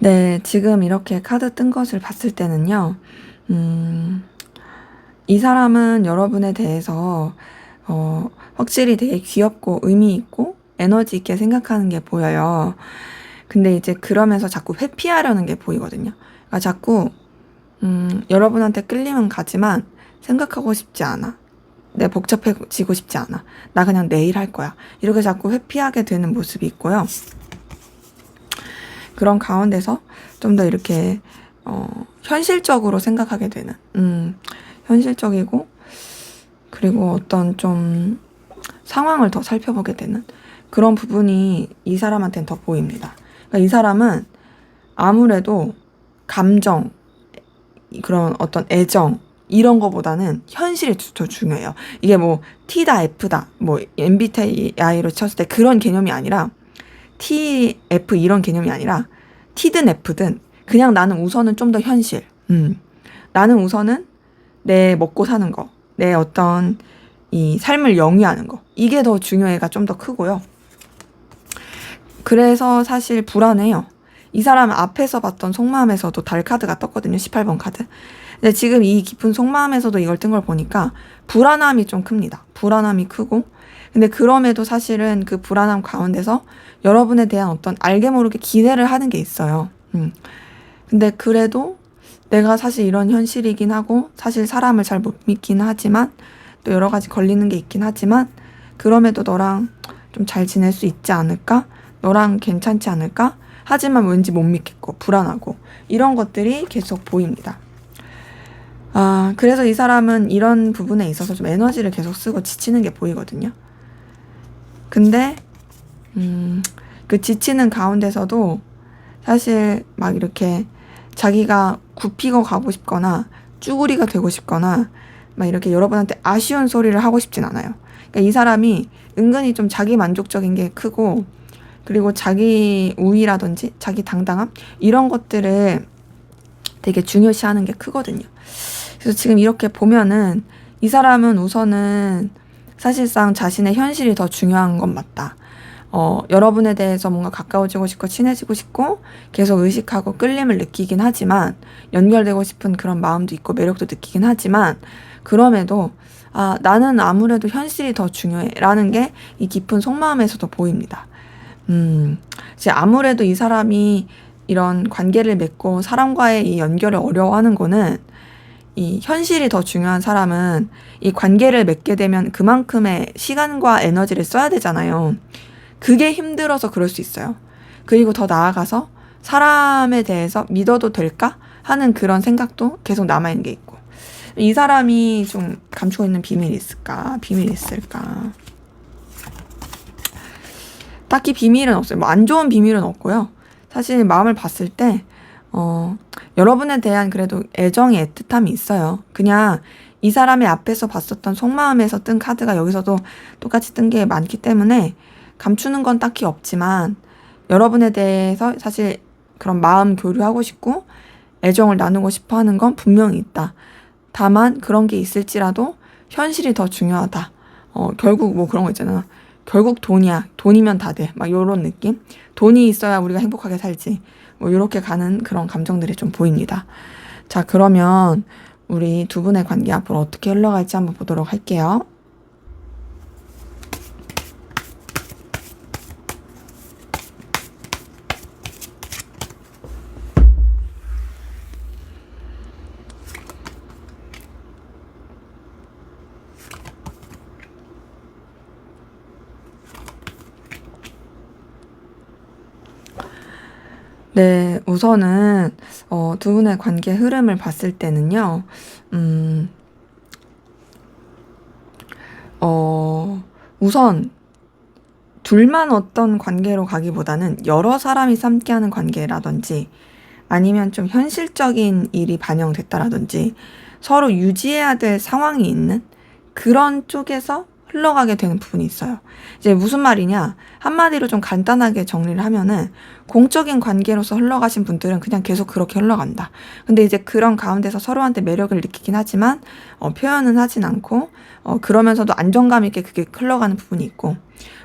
네, 지금 이렇게 카드 뜬 것을 봤을 때는요, 이 사람은 여러분에 대해서, 확실히 되게 귀엽고 의미 있고 에너지 있게 생각하는 게 보여요. 근데 이제 그러면서 자꾸 회피하려는 게 보이거든요. 그러니까 자꾸, 여러분한테 끌림은 가지만 생각하고 싶지 않아. 내 복잡해지고 싶지 않아. 나 그냥 내일 할 거야. 이렇게 자꾸 회피하게 되는 모습이 있고요. 그런 가운데서 좀 더 이렇게 현실적으로 생각하게 되는, 현실적이고, 그리고 어떤 좀 상황을 더 살펴보게 되는 그런 부분이 이 사람한테는 더 보입니다. 그러니까 이 사람은 아무래도 감정, 그런 어떤 애정 이런 거보다는 현실이 더 중요해요. 이게 뭐 T다 F다, 뭐 MBTI로 쳤을 때 그런 개념이 아니라, TF 이런 개념이 아니라, T든 F든 그냥 나는 우선은 좀 더 현실. 나는 우선은 내 먹고 사는 거, 내 어떤 이 삶을 영위하는 거, 이게 더 중요해가 좀 더 크고요. 그래서 사실 불안해요. 이 사람 앞에서 봤던 속마음에서도 달 카드가 떴거든요. 18번 카드. 근데 지금 이 깊은 속마음에서도 이걸 뜬 걸 보니까 불안함이 좀 큽니다. 불안함이 크고, 근데 그럼에도 사실은 그 불안함 가운데서 여러분에 대한 어떤 알게 모르게 기대를 하는 게 있어요. 근데 그래도 내가 사실 이런 현실이긴 하고, 사실 사람을 잘 못 믿긴 하지만, 또 여러 가지 걸리는 게 있긴 하지만, 그럼에도 너랑 좀 잘 지낼 수 있지 않을까? 너랑 괜찮지 않을까? 하지만 왠지 못 믿겠고, 불안하고, 이런 것들이 계속 보입니다. 그래서 이 사람은 이런 부분에 있어서 좀 에너지를 계속 쓰고 지치는 게 보이거든요. 근데 그 지치는 가운데서도 사실 막 이렇게 자기가 굽히고 가고 싶거나 쭈구리가 되고 싶거나 막 이렇게 여러분한테 아쉬운 소리를 하고 싶진 않아요. 그러니까 이 사람이 은근히 좀 자기 만족적인 게 크고, 그리고 자기 우위라든지 자기 당당함 이런 것들을 되게 중요시하는 게 크거든요. 그래서 지금 이렇게 보면은 이 사람은 우선은 사실상 자신의 현실이 더 중요한 건 맞다. 여러분에 대해서 뭔가 가까워지고 싶고 친해지고 싶고 계속 의식하고 끌림을 느끼긴 하지만 연결되고 싶은 그런 마음도 있고 매력도 느끼긴 하지만 그럼에도 나는 아무래도 현실이 더 중요해 라는 게 이 깊은 속마음에서도 보입니다. 이제 아무래도 이 사람이 이런 관계를 맺고 사람과의 이 연결을 어려워하는 거는 이 현실이 더 중요한 사람은 이 관계를 맺게 되면 그만큼의 시간과 에너지를 써야 되잖아요. 그게 힘들어서 그럴 수 있어요. 그리고 더 나아가서 사람에 대해서 믿어도 될까? 하는 그런 생각도 계속 남아있는 게 있고. 이 사람이 좀 감추고 있는 비밀이 있을까? 비밀이 있을까? 딱히 비밀은 없어요. 뭐 안 좋은 비밀은 없고요. 사실 마음을 봤을 때 여러분에 대한 그래도 애정이 애틋함이 있어요. 그냥 이 사람의 앞에서 봤었던 속마음에서 뜬 카드가 여기서도 똑같이 뜬 게 많기 때문에 감추는 건 딱히 없지만 여러분에 대해서 사실 그런 마음 교류하고 싶고 애정을 나누고 싶어 하는 건 분명히 있다. 다만 그런 게 있을지라도 현실이 더 중요하다. 결국 뭐 그런 거 있잖아. 결국 돈이야. 돈이면 다 돼. 막 요런 느낌? 돈이 있어야 우리가 행복하게 살지. 뭐 요렇게 가는 그런 감정들이 좀 보입니다. 자, 그러면 우리 두 분의 관계 앞으로 어떻게 흘러갈지 한번 보도록 할게요. 네, 우선은 두 분의 관계 흐름을 봤을 때는요. 음, 우선 둘만 어떤 관계로 가기보다는 여러 사람이 함께하는 관계라든지 아니면 좀 현실적인 일이 반영됐다라든지 서로 유지해야 될 상황이 있는 그런 쪽에서 흘러가게 되는 부분이 있어요. 이제 무슨 말이냐? 한마디로 좀 간단하게 정리를 하면은 공적인 관계로서 흘러가신 분들은 그냥 계속 그렇게 흘러간다. 근데 이제 그런 가운데서 서로한테 매력을 느끼긴 하지만 표현은 하진 않고 그러면서도 안정감 있게 그게 흘러가는 부분이 있고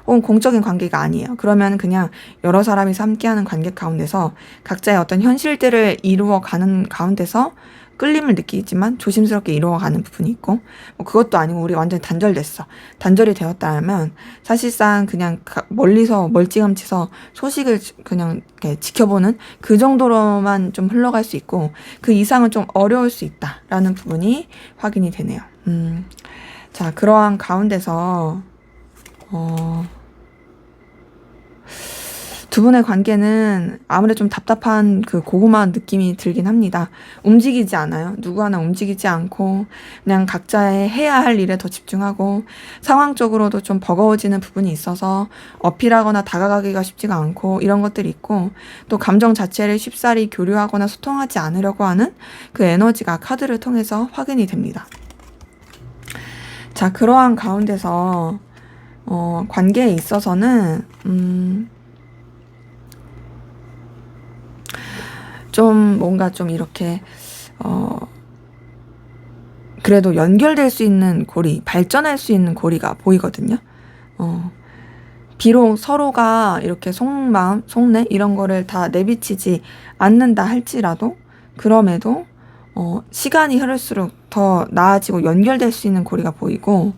혹은 공적인 관계가 아니에요. 그러면 그냥 여러 사람이 함께하는 관계 가운데서 각자의 어떤 현실들을 이루어가는 가운데서 끌림을 느끼지만 조심스럽게 이루어가는 부분이 있고 뭐 그것도 아니고 우리 완전히 단절됐어. 단절이 되었다면 사실상 그냥 멀리서 멀찌감치서 소식을 그냥 이렇게 지켜보는 그 정도로만 좀 흘러갈 수 있고 그 이상은 좀 어려울 수 있다라는 부분이 확인이 되네요. 자, 그러한 가운데서 두 분의 관계는 아무래도 좀 답답한 그 고구마한 느낌이 들긴 합니다. 움직이지 않아요. 누구 하나 움직이지 않고 그냥 각자의 해야 할 일에 더 집중하고 상황적으로도 좀 버거워지는 부분이 있어서 어필하거나 다가가기가 쉽지가 않고 이런 것들이 있고 또 감정 자체를 쉽사리 교류하거나 소통하지 않으려고 하는 그 에너지가 카드를 통해서 확인이 됩니다. 자, 그러한 가운데서 관계에 있어서는 좀 뭔가 좀 이렇게 그래도 연결될 수 있는 고리, 발전할 수 있는 고리가 보이거든요. 비록 서로가 이렇게 속마음, 속내 이런 거를 다 내비치지 않는다 할지라도 그럼에도 시간이 흐를수록 더 나아지고 연결될 수 있는 고리가 보이고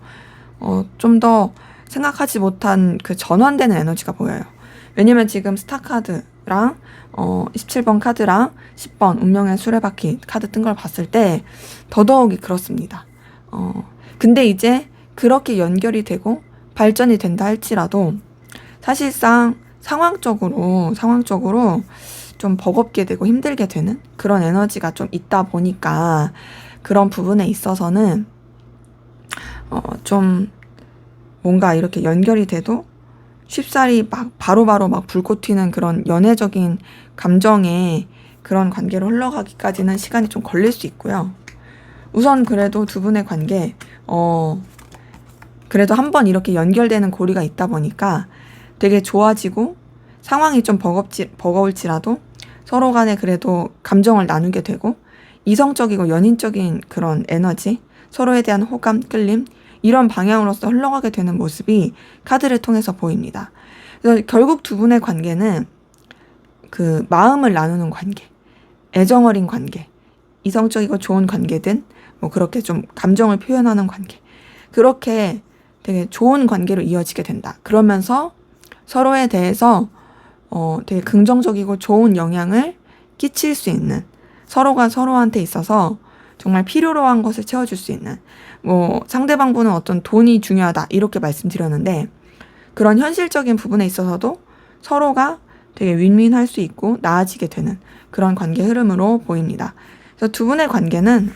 좀 더 생각하지 못한 그 전환되는 에너지가 보여요. 왜냐면 지금 스타 카드랑 17번 카드랑 10번 운명의 수레바퀴 카드 뜬 걸 봤을 때 더더욱이 그렇습니다. 근데 이제 그렇게 연결이 되고 발전이 된다 할지라도 사실상 상황적으로 좀 버겁게 되고 힘들게 되는 그런 에너지가 좀 있다 보니까 그런 부분에 있어서는 좀 뭔가 이렇게 연결이 돼도 쉽사리 막 바로바로 막 불꽃 튀는 그런 연애적인 감정의 그런 관계로 흘러가기까지는 시간이 좀 걸릴 수 있고요. 우선 그래도 두 분의 관계 그래도 한번 이렇게 연결되는 고리가 있다 보니까 되게 좋아지고 상황이 좀 버거울지라도 서로 간에 그래도 감정을 나누게 되고 이성적이고 연인적인 그런 에너지, 서로에 대한 호감, 끌림 이런 방향으로서 흘러가게 되는 모습이 카드를 통해서 보입니다. 그래서 결국 두 분의 관계는 그 마음을 나누는 관계, 애정 어린 관계, 이성적이고 좋은 관계든 뭐 그렇게 좀 감정을 표현하는 관계, 그렇게 되게 좋은 관계로 이어지게 된다. 그러면서 서로에 대해서 되게 긍정적이고 좋은 영향을 끼칠 수 있는, 서로가 서로한테 있어서 정말 필요로 한 것을 채워줄 수 있는, 뭐 상대방분은 어떤 돈이 중요하다 이렇게 말씀드렸는데, 그런 현실적인 부분에 있어서도 서로가 되게 윈윈할 수 있고 나아지게 되는 그런 관계 흐름으로 보입니다. 그래서 두 분의 관계는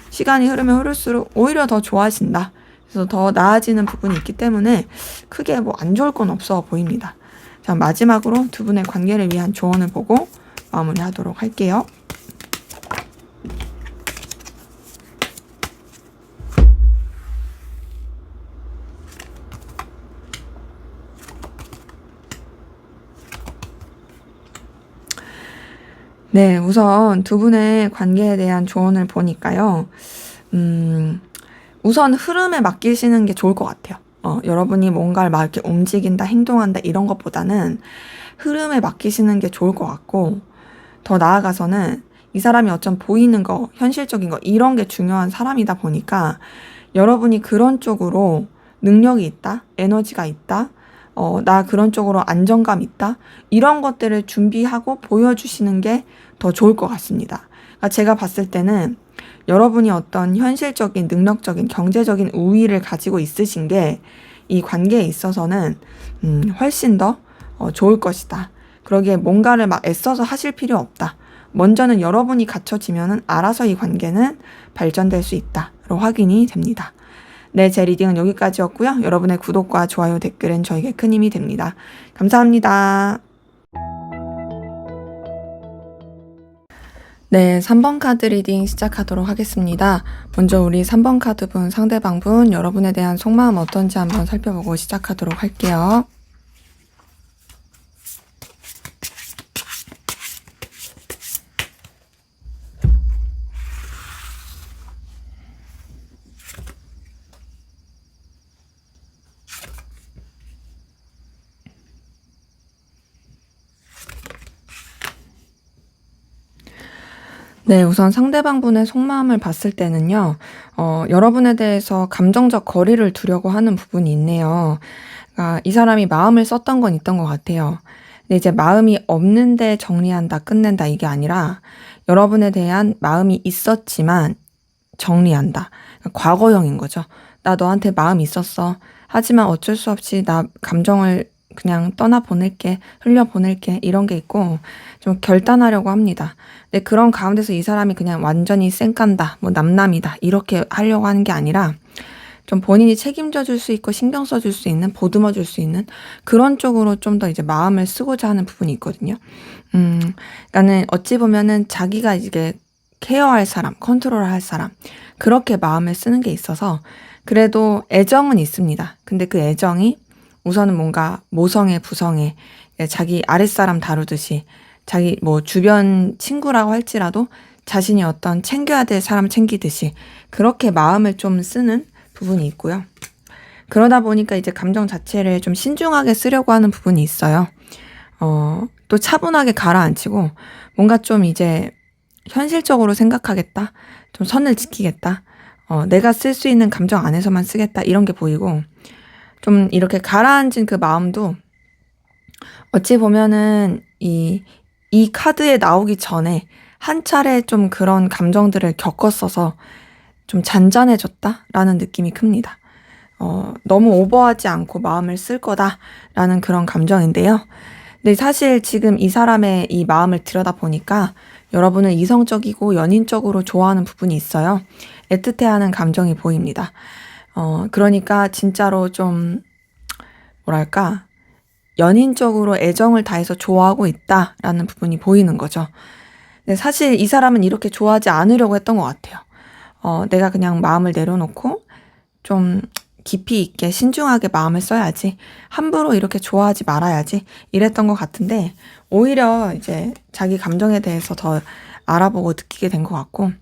시간이 흐르면 흐를수록 오히려 더 좋아진다. 그래서 더 나아지는 부분이 있기 때문에 크게 뭐 안 좋을 건 없어 보입니다. 자, 마지막으로 두 분의 관계를 위한 조언을 보고 마무리하도록 할게요. 네, 우선 두 분의 관계에 대한 조언을 보니까요. 우선 흐름에 맡기시는 게 좋을 것 같아요. 여러분이 뭔가를 막 이렇게 움직인다, 행동한다 이런 것보다는 흐름에 맡기시는 게 좋을 것 같고, 더 나아가서는 이 사람이 어쩜 보이는 거, 현실적인 거 이런 게 중요한 사람이다 보니까 여러분이 그런 쪽으로 능력이 있다, 에너지가 있다, 나 그런 쪽으로 안정감 있다, 이런 것들을 준비하고 보여주시는 게 더 좋을 것 같습니다. 그러니까 제가 봤을 때는 여러분이 어떤 현실적인, 능력적인, 경제적인 우위를 가지고 있으신 게 이 관계에 있어서는 훨씬 더 좋을 것이다. 그러기에 뭔가를 막 애써서 하실 필요 없다. 먼저는 여러분이 갖춰지면은 알아서 이 관계는 발전될 수 있다로 확인이 됩니다. 네, 제 리딩은 여기까지였고요. 여러분의 구독과 좋아요, 댓글은 저에게 큰 힘이 됩니다. 감사합니다. 네, 3번 카드 리딩 시작하도록 하겠습니다. 먼저 우리 3번 카드분, 상대방분, 여러분에 대한 속마음 어떤지 한번 살펴보고 시작하도록 할게요. 네, 우선 상대방분의 속마음을 봤을 때는요, 여러분에 대해서 감정적 거리를 두려고 하는 부분이 있네요. 그러니까 이 사람이 마음을 썼던 건 있던 것 같아요. 근데 이제 마음이 없는데 정리한다, 끝낸다, 이게 아니라 여러분에 대한 마음이 있었지만 정리한다. 그러니까 과거형인 거죠. 나 너한테 마음 있었어. 하지만 어쩔 수 없이 나 감정을 그냥 떠나보낼게, 흘려보낼게, 이런 게 있고, 좀 결단하려고 합니다. 근데 그런 가운데서 이 사람이 그냥 완전히 쌩깐다, 뭐 남남이다, 이렇게 하려고 하는 게 아니라, 좀 본인이 책임져 줄 수 있고 신경 써줄 수 있는, 보듬어 줄 수 있는 그런 쪽으로 좀 더 이제 마음을 쓰고자 하는 부분이 있거든요. 그러니까는 어찌 보면은 자기가 이게 케어할 사람, 컨트롤할 사람, 그렇게 마음을 쓰는 게 있어서 그래도 애정은 있습니다. 근데 그 애정이 우선은 뭔가 모성애, 부성애, 자기 아랫사람 다루듯이 자기 뭐 주변 친구라고 할지라도 자신이 어떤 챙겨야 될 사람 챙기듯이 그렇게 마음을 좀 쓰는 부분이 있고요. 그러다 보니까 이제 감정 자체를 좀 신중하게 쓰려고 하는 부분이 있어요. 또 차분하게 가라앉히고 뭔가 좀 이제 현실적으로 생각하겠다, 좀 선을 지키겠다, 내가 쓸 수 있는 감정 안에서만 쓰겠다, 이런 게 보이고, 좀 이렇게 가라앉은 그 마음도 어찌 보면은 이 카드에 나오기 전에 한 차례 좀 그런 감정들을 겪었어서 좀 잔잔해졌다라는 느낌이 큽니다. 너무 오버하지 않고 마음을 쓸 거다라는 그런 감정인데요. 근데 사실 지금 이 사람의 이 마음을 들여다보니까 여러분은 이성적이고 연인적으로 좋아하는 부분이 있어요. 애틋해하는 감정이 보입니다. 그러니까 진짜로 좀 뭐랄까, 연인적으로 애정을 다해서 좋아하고 있다라는 부분이 보이는 거죠. 근데 사실 이 사람은 이렇게 좋아하지 않으려고 했던 것 같아요. 내가 그냥 마음을 내려놓고 좀 깊이 있게 신중하게 마음을 써야지, 함부로 이렇게 좋아하지 말아야지, 이랬던 것 같은데 오히려 이제 자기 감정에 대해서 더 알아보고 느끼게 된 것 같고,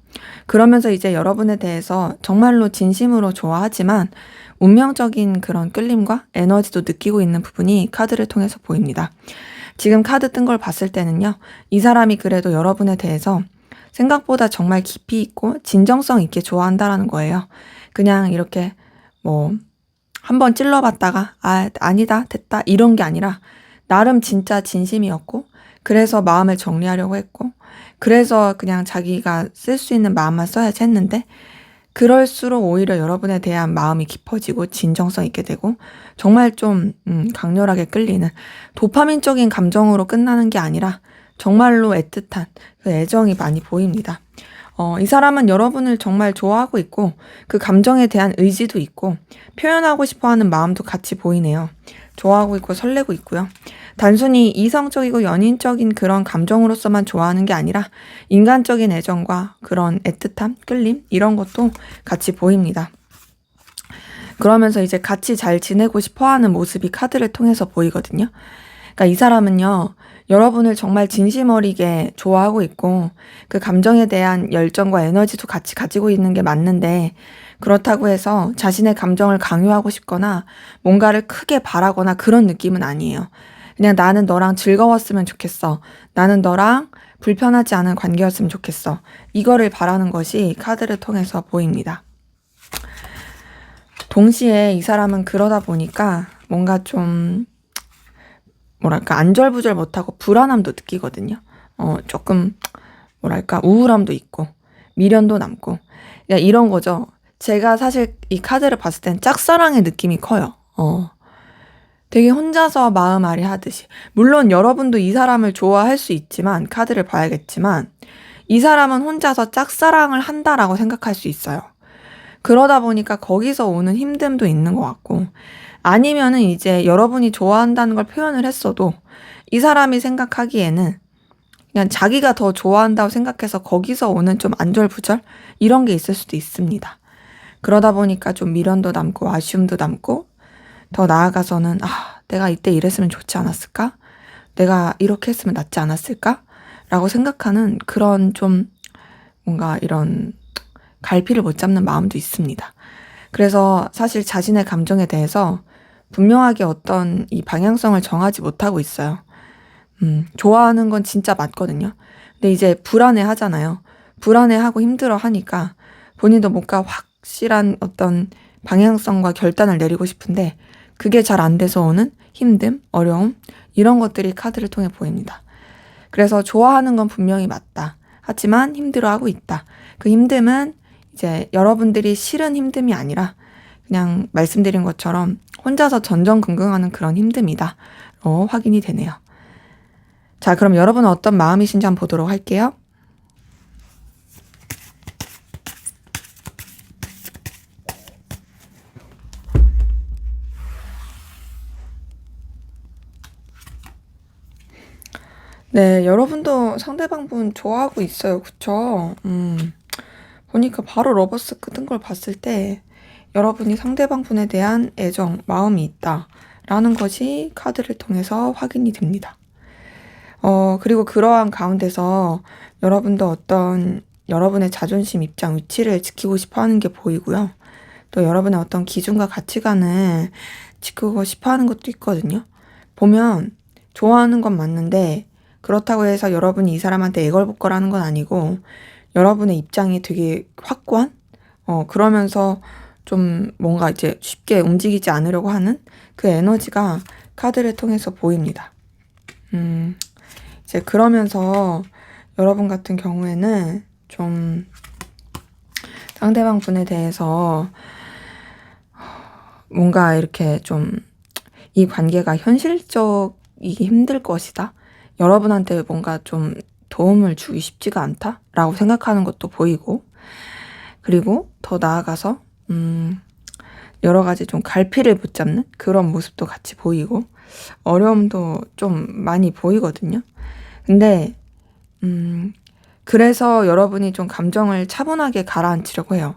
그러면서 이제 여러분에 대해서 정말로 진심으로 좋아하지만 운명적인 그런 끌림과 에너지도 느끼고 있는 부분이 카드를 통해서 보입니다. 지금 카드 뜬 걸 봤을 때는요, 이 사람이 그래도 여러분에 대해서 생각보다 정말 깊이 있고 진정성 있게 좋아한다라는 거예요. 그냥 이렇게 뭐 한번 찔러봤다가 아니다 됐다 이런 게 아니라 나름 진짜 진심이었고, 그래서 마음을 정리하려고 했고, 그래서 그냥 자기가 쓸 수 있는 마음만 써야지 했는데, 그럴수록 오히려 여러분에 대한 마음이 깊어지고 진정성 있게 되고 정말 좀 강렬하게 끌리는 도파민적인 감정으로 끝나는 게 아니라 정말로 애틋한 그 애정이 많이 보입니다. 이 사람은 여러분을 정말 좋아하고 있고 그 감정에 대한 의지도 있고 표현하고 싶어하는 마음도 같이 보이네요. 좋아하고 있고 설레고 있고요. 단순히 이성적이고 연인적인 그런 감정으로서만 좋아하는 게 아니라 인간적인 애정과 그런 애틋함, 끌림 이런 것도 같이 보입니다. 그러면서 이제 같이 잘 지내고 싶어하는 모습이 카드를 통해서 보이거든요. 그러니까 이 사람은요, 여러분을 정말 진심 어리게 좋아하고 있고 그 감정에 대한 열정과 에너지도 같이 가지고 있는 게 맞는데, 그렇다고 해서 자신의 감정을 강요하고 싶거나 뭔가를 크게 바라거나 그런 느낌은 아니에요. 그냥 나는 너랑 즐거웠으면 좋겠어. 나는 너랑 불편하지 않은 관계였으면 좋겠어. 이거를 바라는 것이 카드를 통해서 보입니다. 동시에 이 사람은 그러다 보니까 뭔가 좀 뭐랄까 안절부절 못하고 불안함도 느끼거든요. 조금 뭐랄까 우울함도 있고 미련도 남고, 그러니까 이런 거죠. 제가 사실 이 카드를 봤을 땐 짝사랑의 느낌이 커요. 되게 혼자서 마음앓이 하듯이. 물론 여러분도 이 사람을 좋아할 수 있지만, 카드를 봐야겠지만 이 사람은 혼자서 짝사랑을 한다라고 생각할 수 있어요. 그러다 보니까 거기서 오는 힘듦도 있는 것 같고, 아니면은 이제 여러분이 좋아한다는 걸 표현을 했어도 이 사람이 생각하기에는 그냥 자기가 더 좋아한다고 생각해서 거기서 오는 좀 안절부절 이런 게 있을 수도 있습니다. 그러다 보니까 좀 미련도 남고 아쉬움도 남고, 더 나아가서는 내가 이때 이랬으면 좋지 않았을까? 내가 이렇게 했으면 낫지 않았을까? 라고 생각하는 그런 좀 뭔가 이런 갈피를 못 잡는 마음도 있습니다. 그래서 사실 자신의 감정에 대해서 분명하게 어떤 이 방향성을 정하지 못하고 있어요. 좋아하는 건 진짜 맞거든요. 근데 이제 불안해 하잖아요. 불안해하고 힘들어 하니까 본인도 뭔가 확실한 어떤 방향성과 결단을 내리고 싶은데 그게 잘 안 돼서 오는 힘듦, 어려움 이런 것들이 카드를 통해 보입니다. 그래서 좋아하는 건 분명히 맞다. 하지만 힘들어하고 있다. 그 힘듦은 이제 여러분들이 싫은 힘듦이 아니라 그냥 말씀드린 것처럼 혼자서 전전긍긍하는 그런 힘듦이다. 확인이 되네요. 자, 그럼 여러분은 어떤 마음이신지 한번 보도록 할게요. 네, 여러분도 상대방 분 좋아하고 있어요. 그쵸? 보니까 바로 러버스 끄는 걸 봤을 때 여러분이 상대방 분에 대한 애정, 마음이 있다라는 것이 카드를 통해서 확인이 됩니다. 그리고 그러한 가운데서 여러분도 어떤 여러분의 자존심, 입장, 위치를 지키고 싶어 하는 게 보이고요. 또 여러분의 어떤 기준과 가치관을 지키고 싶어 하는 것도 있거든요. 보면 좋아하는 건 맞는데 그렇다고 해서 여러분이 이 사람한테 애걸복걸하는 건 아니고 여러분의 입장이 되게 확고한 그러면서 좀 뭔가 이제 쉽게 움직이지 않으려고 하는 그 에너지가 카드를 통해서 보입니다. 이제 그러면서 여러분 같은 경우에는 좀 상대방 분에 대해서 뭔가 이렇게 좀 이 관계가 현실적이기 힘들 것이다. 여러분한테 뭔가 좀 도움을 주기 쉽지가 않다라고 생각하는 것도 보이고, 그리고 더 나아가서 여러 가지 좀 갈피를 붙잡는 그런 모습도 같이 보이고 어려움도 좀 많이 보이거든요. 근데 그래서 여러분이 좀 감정을 차분하게 가라앉히려고 해요.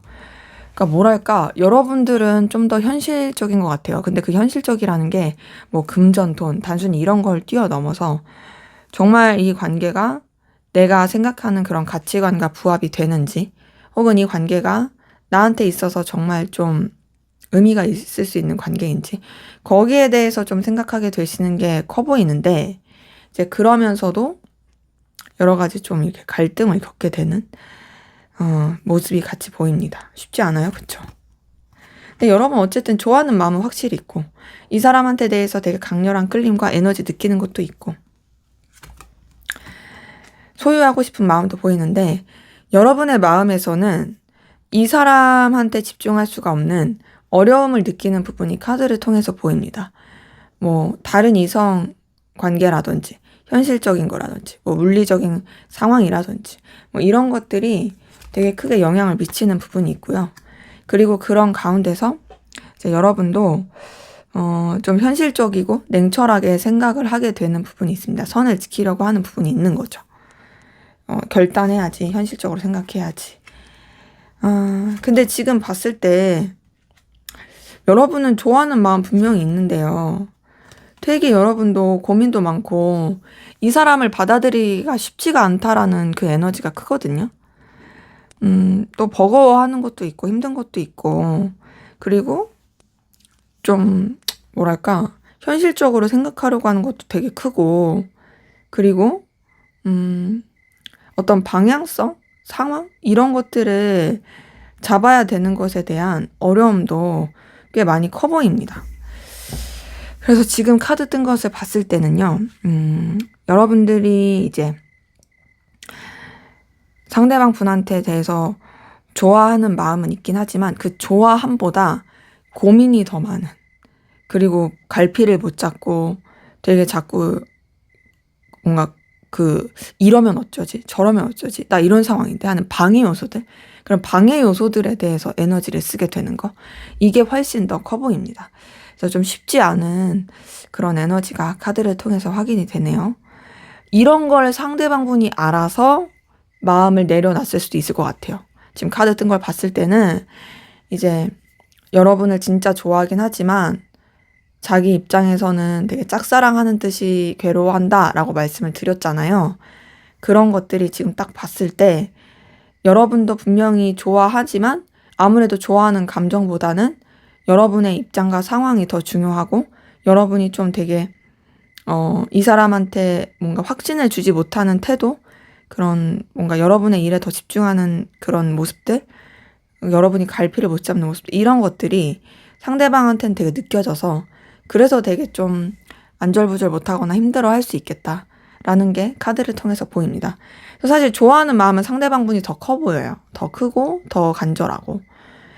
그러니까 뭐랄까, 여러분들은 좀 더 현실적인 것 같아요. 근데 그 현실적이라는 게 뭐 금전, 돈, 단순히 이런 걸 뛰어넘어서 정말 이 관계가 내가 생각하는 그런 가치관과 부합이 되는지, 혹은 이 관계가 나한테 있어서 정말 좀 의미가 있을 수 있는 관계인지 거기에 대해서 좀 생각하게 되시는 게 커 보이는데 이제 그러면서도 여러 가지 좀 이렇게 갈등을 겪게 되는 모습이 같이 보입니다. 쉽지 않아요, 그쵸? 근데 여러분 어쨌든 좋아하는 마음은 확실히 있고 이 사람한테 대해서 되게 강렬한 끌림과 에너지 느끼는 것도 있고 소유하고 싶은 마음도 보이는데 여러분의 마음에서는 이 사람한테 집중할 수가 없는 어려움을 느끼는 부분이 카드를 통해서 보입니다. 뭐 다른 이성 관계라든지 현실적인 거라든지 뭐 물리적인 상황이라든지 뭐 이런 것들이 되게 크게 영향을 미치는 부분이 있고요. 그리고 그런 가운데서 이제 여러분도 좀 현실적이고 냉철하게 생각을 하게 되는 부분이 있습니다. 선을 지키려고 하는 부분이 있는 거죠. 결단해야지, 현실적으로 생각해야지. 근데 지금 봤을 때 여러분은 좋아하는 마음 분명히 있는데요. 되게 여러분도 고민도 많고 이 사람을 받아들이기가 쉽지가 않다라는 그 에너지가 크거든요. 또 버거워하는 것도 있고 힘든 것도 있고 그리고 좀 뭐랄까 현실적으로 생각하려고 하는 것도 되게 크고 그리고 어떤 방향성, 상황 이런 것들을 잡아야 되는 것에 대한 어려움도 꽤 많이 커 보입니다. 그래서 지금 카드 뜬 것을 봤을 때는요, 여러분들이 이제 상대방 분한테 대해서 좋아하는 마음은 있긴 하지만 그 좋아함보다 고민이 더 많은 그리고 갈피를 못 잡고 되게 자꾸 뭔가 이러면 어쩌지? 저러면 어쩌지? 나 이런 상황인데 하는 방해 요소들 그런 방해 요소들에 대해서 에너지를 쓰게 되는 거 이게 훨씬 더 커 보입니다. 그래서 좀 쉽지 않은 그런 에너지가 카드를 통해서 확인이 되네요. 이런 걸 상대방 분이 알아서 마음을 내려놨을 수도 있을 것 같아요. 지금 카드 뜬 걸 봤을 때는 이제 여러분을 진짜 좋아하긴 하지만 자기 입장에서는 되게 짝사랑하는 듯이 괴로워한다 라고 말씀을 드렸잖아요. 그런 것들이 지금 딱 봤을 때 여러분도 분명히 좋아하지만 아무래도 좋아하는 감정보다는 여러분의 입장과 상황이 더 중요하고 여러분이 좀 되게 이 사람한테 뭔가 확신을 주지 못하는 태도 그런 뭔가 여러분의 일에 더 집중하는 그런 모습들 여러분이 갈피를 못 잡는 모습들 이런 것들이 상대방한테는 되게 느껴져서 그래서 되게 좀 안절부절 못하거나 힘들어할 수 있겠다라는 게 카드를 통해서 보입니다. 사실 좋아하는 마음은 상대방 분이 더 커 보여요. 더 크고 더 간절하고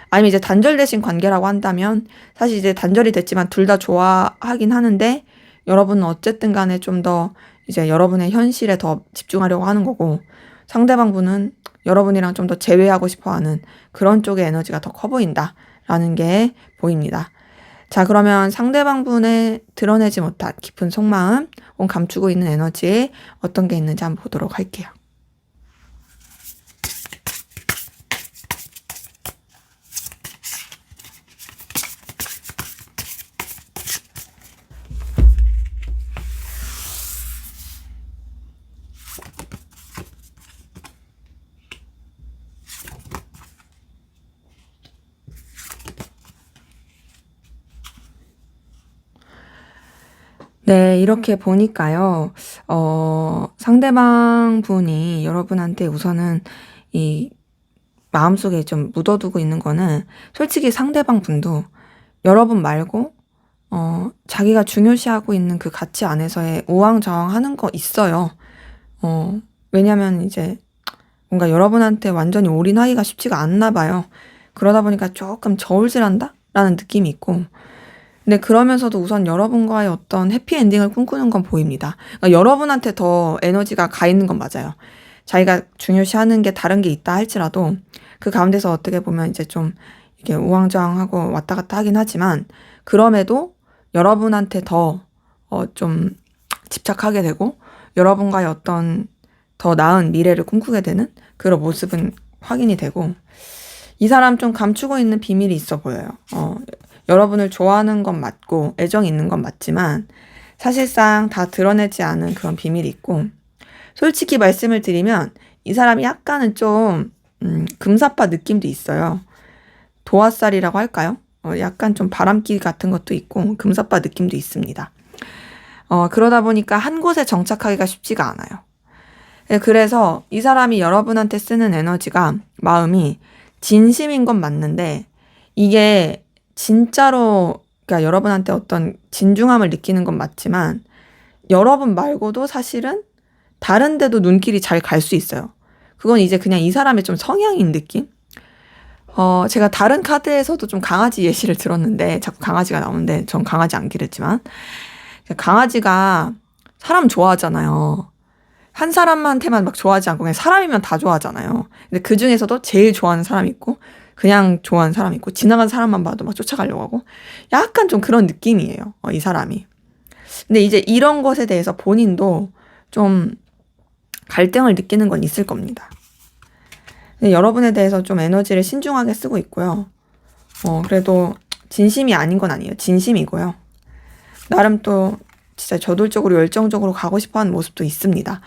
아니면 이제 단절되신 관계라고 한다면 사실 이제 단절이 됐지만 둘 다 좋아하긴 하는데 여러분은 어쨌든 간에 좀 더 이제 여러분의 현실에 더 집중하려고 하는 거고 상대방 분은 여러분이랑 좀 더 재회하고 싶어 하는 그런 쪽의 에너지가 더 커 보인다라는 게 보입니다. 자, 그러면 상대방 분의 드러내지 못한 깊은 속마음, 혹은 감추고 있는 에너지에 어떤 게 있는지 한번 보도록 할게요. 네, 이렇게 보니까요, 상대방 분이 여러분한테 우선은 이 마음속에 좀 묻어두고 있는 거는 솔직히 상대방 분도 여러분 말고, 자기가 중요시하고 있는 그 가치 안에서의 우왕좌왕하는 거 있어요. 왜냐면 이제 뭔가 여러분한테 완전히 올인하기가 쉽지가 않나 봐요. 그러다 보니까 조금 저울질한다? 라는 느낌이 있고, 근데 그러면서도 우선 여러분과의 어떤 해피엔딩을 꿈꾸는 건 보입니다. 그러니까 여러분한테 더 에너지가 가 있는 건 맞아요. 자기가 중요시하는 게 다른 게 있다 할지라도 그 가운데서 어떻게 보면 이제 좀 이렇게 우왕좌왕하고 왔다 갔다 하긴 하지만 그럼에도 여러분한테 더 좀 집착하게 되고 여러분과의 어떤 더 나은 미래를 꿈꾸게 되는 그런 모습은 확인이 되고 이 사람 좀 감추고 있는 비밀이 있어 보여요. 여러분을 좋아하는 건 맞고 애정이 있는 건 맞지만 사실상 다 드러내지 않은 그런 비밀이 있고 솔직히 말씀을 드리면 이 사람이 약간은 좀 금사빠 느낌도 있어요. 도화살이라고 할까요? 약간 좀 바람기 같은 것도 있고 금사빠 느낌도 있습니다. 그러다 보니까 한 곳에 정착하기가 쉽지가 않아요. 그래서 이 사람이 여러분한테 쓰는 에너지가 마음이 진심인 건 맞는데 이게 진짜로 그러니까 여러분한테 어떤 진중함을 느끼는 건 맞지만 여러분 말고도 사실은 다른 데도 눈길이 잘 갈 수 있어요. 그건 이제 그냥 이 사람의 좀 성향인 느낌? 제가 다른 카드에서도 좀 강아지 예시를 들었는데 자꾸 강아지가 나오는데 전 강아지 안 기르지만 강아지가 사람 좋아하잖아요. 한 사람한테만 막 좋아하지 않고 그냥 사람이면 다 좋아하잖아요. 근데 그 중에서도 제일 좋아하는 사람이 있고 그냥 좋아하는 사람이 있고 지나간 사람만 봐도 막 쫓아가려고 하고 약간 좀 그런 느낌이에요. 이 사람이. 근데 이제 이런 것에 대해서 본인도 좀 갈등을 느끼는 건 있을 겁니다. 여러분에 대해서 좀 에너지를 신중하게 쓰고 있고요. 그래도 진심이 아닌 건 아니에요. 진심이고요. 나름 또 진짜 저돌적으로 열정적으로 가고 싶어 하는 모습도 있습니다.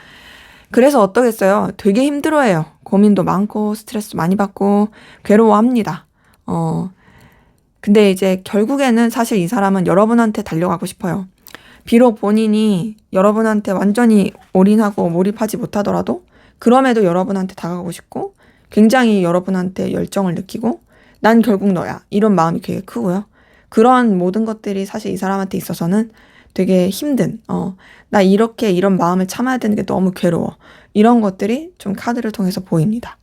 그래서 어떠겠어요? 되게 힘들어해요. 고민도 많고 스트레스 많이 받고 괴로워합니다. 근데 이제 결국에는 사실 이 사람은 여러분한테 달려가고 싶어요. 비록 본인이 여러분한테 완전히 올인하고 몰입하지 못하더라도 그럼에도 여러분한테 다가가고 싶고 굉장히 여러분한테 열정을 느끼고 난 결국 너야 이런 마음이 되게 크고요. 그런 모든 것들이 사실 이 사람한테 있어서는 되게 힘든 나 이렇게 이런 마음을 참아야 되는 게 너무 괴로워 이런 것들이 좀 카드를 통해서 보입니다.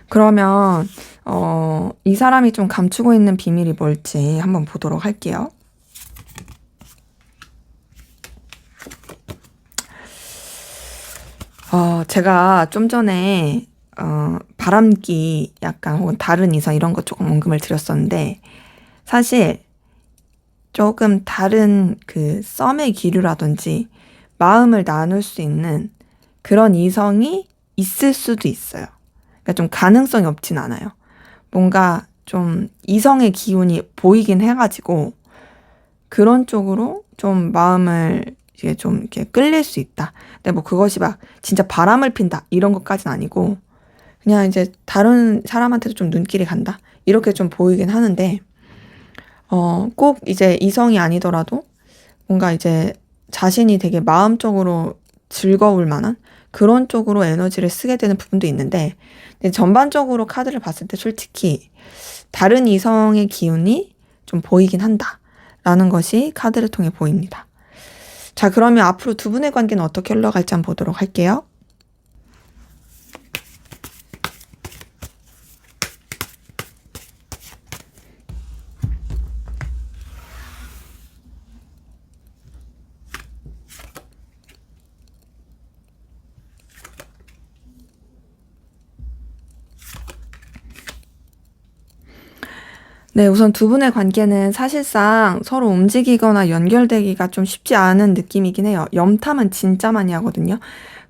그러면 이 사람이 좀 감추고 있는 비밀이 뭘지 한번 보도록 할게요. 제가 좀 전에 바람기 약간 혹은 다른 이성 이런 것 조금 언급을 드렸었는데 사실 조금 다른 그 썸의 기류라든지 마음을 나눌 수 있는 그런 이성이 있을 수도 있어요. 그러니까 좀 가능성이 없진 않아요. 뭔가 좀 이성의 기운이 보이긴 해가지고 그런 쪽으로 좀 마음을 이게 좀 이렇게 끌릴 수 있다. 근데 뭐 그것이 막 진짜 바람을 핀다 이런 것까지는 아니고 그냥 이제 다른 사람한테도 좀 눈길이 간다 이렇게 좀 보이긴 하는데 꼭 이제 이성이 아니더라도 뭔가 이제 자신이 되게 마음적으로 즐거울 만한 그런 쪽으로 에너지를 쓰게 되는 부분도 있는데 근데 전반적으로 카드를 봤을 때 솔직히 다른 이성의 기운이 좀 보이긴 한다라는 것이 카드를 통해 보입니다. 자, 그러면 앞으로 두 분의 관계는 어떻게 흘러갈지 한번 보도록 할게요. 네, 우선 두 분의 관계는 사실상 서로 움직이거나 연결되기가 좀 쉽지 않은 느낌이긴 해요. 염탐은 진짜 많이 하거든요.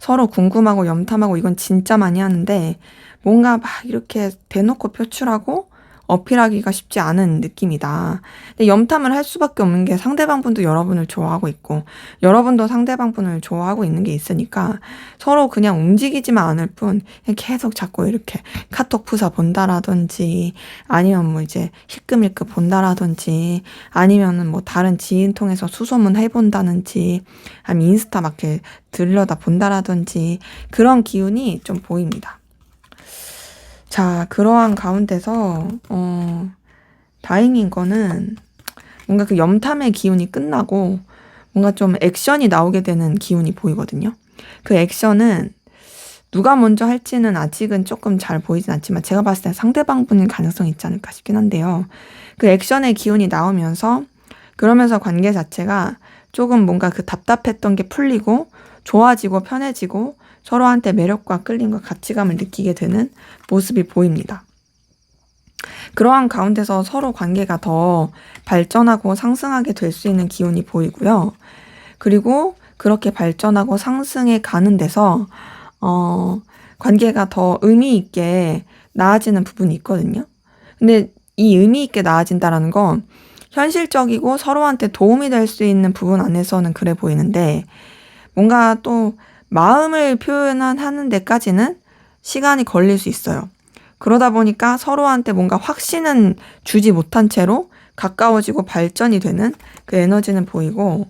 서로 궁금하고 염탐하고 이건 진짜 많이 하는데 뭔가 막 이렇게 대놓고 표출하고 어필하기가 쉽지 않은 느낌이다. 근데 염탐을 할 수밖에 없는 게 상대방 분도 여러분을 좋아하고 있고 여러분도 상대방 분을 좋아하고 있는 게 있으니까 서로 그냥 움직이지만 않을 뿐 그냥 계속 자꾸 이렇게 카톡 프사 본다라든지 아니면 뭐 이제 힐끔힐끔 본다라든지 아니면은 뭐 다른 지인 통해서 수소문 해본다든지 아니면 인스타 막 이렇게 들여다 본다라든지 그런 기운이 좀 보입니다. 자, 그러한 가운데서 다행인 거는 뭔가 그 염탐의 기운이 끝나고 뭔가 좀 액션이 나오게 되는 기운이 보이거든요. 그 액션은 누가 먼저 할지는 아직은 조금 잘 보이진 않지만 제가 봤을 때 상대방 분일 가능성이 있지 않을까 싶긴 한데요. 그 액션의 기운이 나오면서 그러면서 관계 자체가 조금 뭔가 그 답답했던 게 풀리고 좋아지고 편해지고 서로한테 매력과 끌림과 가치감을 느끼게 되는 모습이 보입니다. 그러한 가운데서 서로 관계가 더 발전하고 상승하게 될 수 있는 기운이 보이고요. 그리고 그렇게 발전하고 상승해 가는 데서 관계가 더 의미 있게 나아지는 부분이 있거든요. 근데 이 의미 있게 나아진다라는 건 현실적이고 서로한테 도움이 될 수 있는 부분 안에서는 그래 보이는데 뭔가 또 마음을 표현하는 데까지는 시간이 걸릴 수 있어요. 그러다 보니까 서로한테 뭔가 확신은 주지 못한 채로 가까워지고 발전이 되는 그 에너지는 보이고,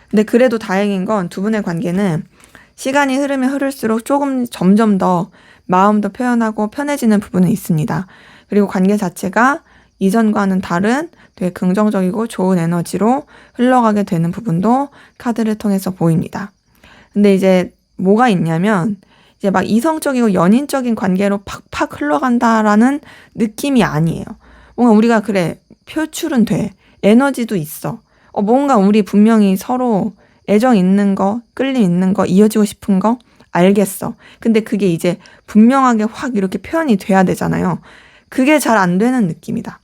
근데 그래도 다행인 건 두 분의 관계는 시간이 흐르면 흐를수록 조금 점점 더 마음도 표현하고 편해지는 부분은 있습니다. 그리고 관계 자체가 이전과는 다른 되게 긍정적이고 좋은 에너지로 흘러가게 되는 부분도 카드를 통해서 보입니다. 근데 이제 뭐가 있냐면 이제 막 이성적이고 연인적인 관계로 팍팍 흘러간다라는 느낌이 아니에요. 뭔가 우리가 그래 표출은 돼. 에너지도 있어. 뭔가 우리 분명히 서로 애정 있는 거, 끌림 있는 거, 이어지고 싶은 거 알겠어. 근데 그게 이제 분명하게 확 이렇게 표현이 돼야 되잖아요. 그게 잘 안 되는 느낌이다.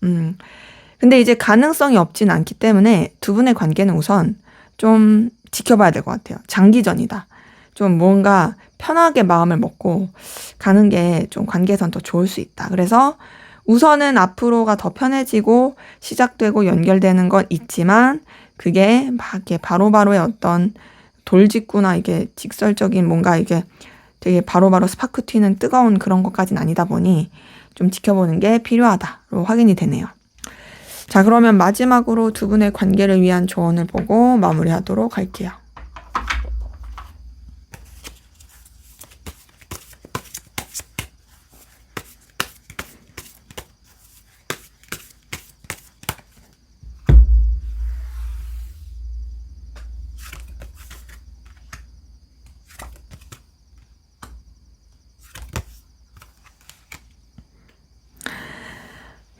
근데 이제 가능성이 없진 않기 때문에 두 분의 관계는 우선 좀 지켜봐야 될 것 같아요. 장기전이다. 좀 뭔가 편하게 마음을 먹고 가는 게 좀 관계에선 더 좋을 수 있다. 그래서 우선은 앞으로가 더 편해지고 시작되고 연결되는 건 있지만 그게 막 이렇게 바로바로의 어떤 돌직구나 이게 직설적인 뭔가 이게 되게 바로바로 스파크 튀는 뜨거운 그런 것까지는 아니다 보니 좀 지켜보는 게 필요하다로 확인이 되네요. 자, 그러면 마지막으로 두 분의 관계를 위한 조언을 보고 마무리하도록 할게요.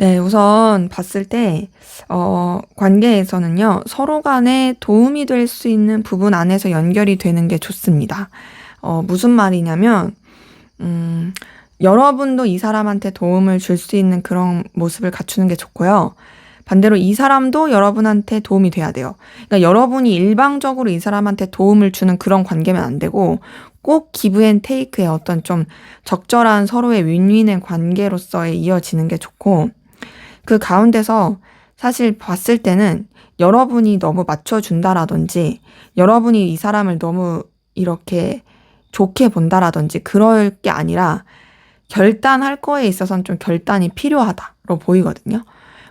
네, 우선 봤을 때, 관계에서는요, 서로 간에 도움이 될 수 있는 부분 안에서 연결이 되는 게 좋습니다. 무슨 말이냐면, 여러분도 이 사람한테 도움을 줄 수 있는 그런 모습을 갖추는 게 좋고요. 반대로 이 사람도 여러분한테 도움이 돼야 돼요. 그러니까 여러분이 일방적으로 이 사람한테 도움을 주는 그런 관계면 안 되고, 꼭 기브 앤 테이크의 어떤 좀 적절한 서로의 윈윈의 관계로서의 이어지는 게 좋고, 그 가운데서 사실 봤을 때는 여러분이 너무 맞춰준다라든지 여러분이 이 사람을 너무 이렇게 좋게 본다라든지 그럴 게 아니라 결단할 거에 있어서는 좀 결단이 필요하다로 보이거든요.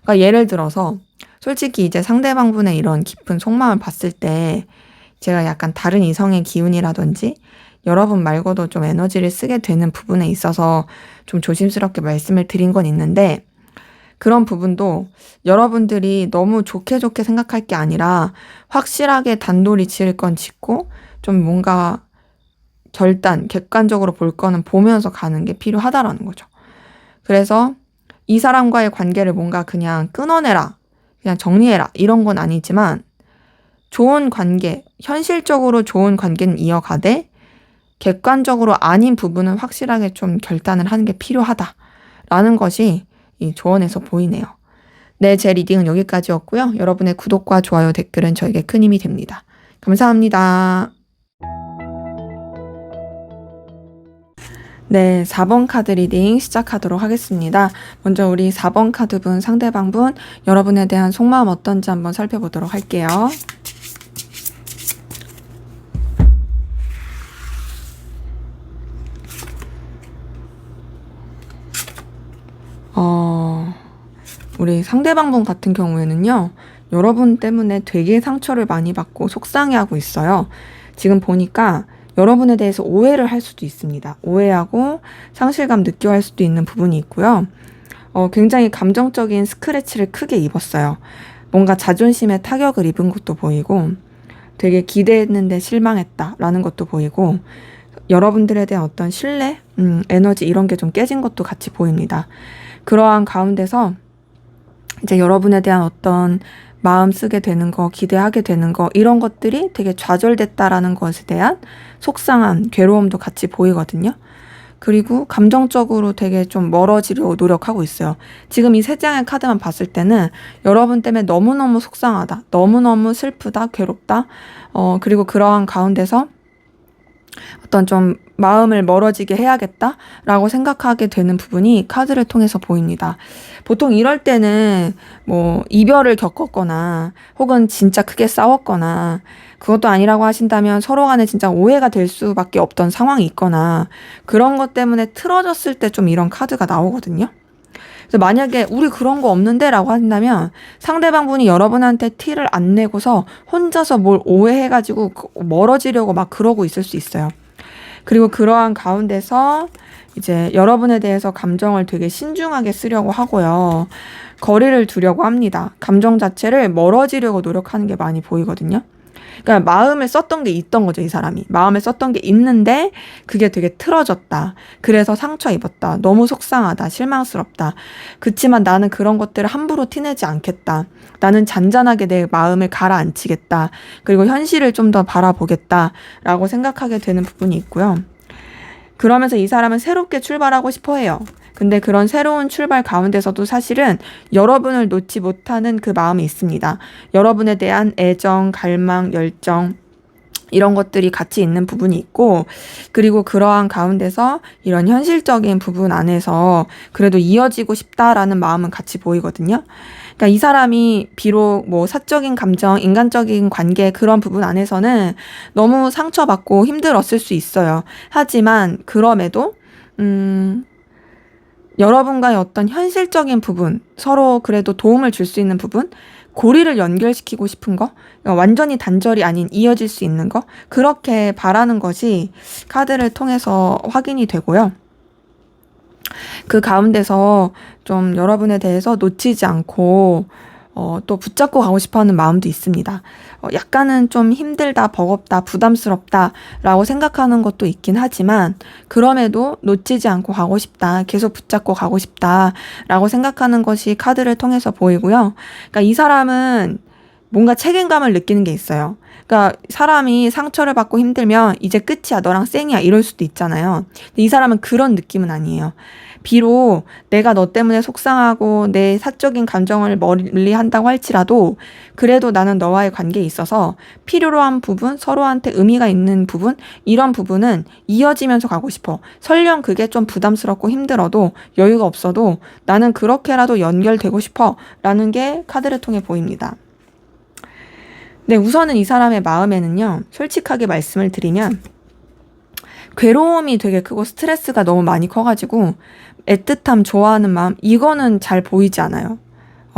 그러니까 예를 들어서 솔직히 이제 상대방분의 이런 깊은 속마음을 봤을 때 제가 약간 다른 이성의 기운이라든지 여러분 말고도 좀 에너지를 쓰게 되는 부분에 있어서 좀 조심스럽게 말씀을 드린 건 있는데 그런 부분도 여러분들이 너무 좋게 생각할 게 아니라 확실하게 단돌이 지을 건 짓고 좀 뭔가 객관적으로 볼 거는 보면서 가는 게 필요하다라는 거죠. 그래서 이 사람과의 관계를 뭔가 그냥 끊어내라, 그냥 정리해라 이런 건 아니지만 좋은 관계, 현실적으로 좋은 관계는 이어가되 객관적으로 아닌 부분은 확실하게 좀 결단을 하는 게 필요하다라는 것이 이 조언에서 보이네요. 네, 제 리딩은 여기까지였고요. 여러분의 구독과 좋아요, 댓글은 저에게 큰 힘이 됩니다. 감사합니다. 네, 4번 카드 리딩 시작하도록 하겠습니다. 먼저 우리 4번 카드분, 상대방분, 여러분에 대한 속마음 어떤지 한번 살펴보도록 할게요. 우리 상대방분 같은 경우에는요, 여러분 때문에 되게 상처를 많이 받고 속상해하고 있어요. 지금 보니까 여러분에 대해서 오해를 할 수도 있습니다. 오해하고 상실감 느껴할 수도 있는 부분이 있고요. 굉장히 감정적인 스크래치를 크게 입었어요. 뭔가 자존심에 타격을 입은 것도 보이고, 되게 기대했는데 실망했다라는 것도 보이고, 여러분들에 대한 어떤 신뢰, 에너지 이런 게 좀 깨진 것도 같이 보입니다. 그러한 가운데서 이제 여러분에 대한 어떤 마음 쓰게 되는 거, 기대하게 되는 거 이런 것들이 되게 좌절됐다라는 것에 대한 속상함, 괴로움도 같이 보이거든요. 그리고 감정적으로 되게 좀 멀어지려고 노력하고 있어요. 지금 이 세 장의 카드만 봤을 때는 여러분 때문에 너무너무 속상하다, 너무너무 슬프다, 괴롭다, 그리고 그러한 가운데서 어떤 좀 마음을 멀어지게 해야겠다라고 생각하게 되는 부분이 카드를 통해서 보입니다. 보통 이럴 때는 뭐 이별을 겪었거나 혹은 진짜 크게 싸웠거나 그것도 아니라고 하신다면 서로 간에 진짜 오해가 될 수밖에 없던 상황이 있거나 그런 것 때문에 틀어졌을 때 좀 이런 카드가 나오거든요. 그래서 만약에 우리 그런 거 없는데 라고 한다면 상대방 분이 여러분한테 티를 안 내고서 혼자서 뭘 오해해가지고 멀어지려고 막 그러고 있을 수 있어요. 그리고 그러한 가운데서 이제 여러분에 대해서 감정을 되게 신중하게 쓰려고 하고요. 거리를 두려고 합니다. 감정 자체를 멀어지려고 노력하는 게 많이 보이거든요. 그러니까 마음을 썼던 게 있던 거죠, 이 사람이. 마음을 썼던 게 있는데 그게 되게 틀어졌다. 그래서 상처 입었다. 너무 속상하다. 실망스럽다. 그치만 나는 그런 것들을 함부로 티내지 않겠다. 나는 잔잔하게 내 마음을 가라앉히겠다. 그리고 현실을 좀 더 바라보겠다. 라고 생각하게 되는 부분이 있고요. 그러면서 이 사람은 새롭게 출발하고 싶어 해요. 근데 그런 새로운 출발 가운데서도 사실은 여러분을 놓지 못하는 그 마음이 있습니다. 여러분에 대한 애정, 갈망, 열정 이런 것들이 같이 있는 부분이 있고 그리고 그러한 가운데서 이런 현실적인 부분 안에서 그래도 이어지고 싶다라는 마음은 같이 보이거든요. 그러니까 이 사람이 비록 뭐 사적인 감정, 인간적인 관계 그런 부분 안에서는 너무 상처받고 힘들었을 수 있어요. 하지만 그럼에도 여러분과의 어떤 현실적인 부분, 서로 그래도 도움을 줄 수 있는 부분, 고리를 연결시키고 싶은 거, 완전히 단절이 아닌 이어질 수 있는 거, 그렇게 바라는 것이 카드를 통해서 확인이 되고요. 그 가운데서 좀 여러분에 대해서 놓치지 않고 또 붙잡고 가고 싶어하는 마음도 있습니다. 약간은 좀 힘들다, 버겁다, 부담스럽다 라고 생각하는 것도 있긴 하지만 그럼에도 놓치지 않고 가고 싶다, 계속 붙잡고 가고 싶다 라고 생각하는 것이 카드를 통해서 보이고요. 그러니까 이 사람은 뭔가 책임감을 느끼는 게 있어요. 그러니까 사람이 상처를 받고 힘들면 이제 끝이야, 너랑 쌩이야 이럴 수도 있잖아요. 근데 이 사람은 그런 느낌은 아니에요. 비록 내가 너 때문에 속상하고 내 사적인 감정을 멀리한다고 할지라도 그래도 나는 너와의 관계에 있어서 필요로 한 부분, 서로한테 의미가 있는 부분 이런 부분은 이어지면서 가고 싶어. 설령 그게 좀 부담스럽고 힘들어도 여유가 없어도 나는 그렇게라도 연결되고 싶어 라는 게 카드를 통해 보입니다. 네, 우선은 이 사람의 마음에는요, 솔직하게 말씀을 드리면 괴로움이 되게 크고 스트레스가 너무 많이 커가지고 애틋함, 좋아하는 마음 이거는 잘 보이지 않아요.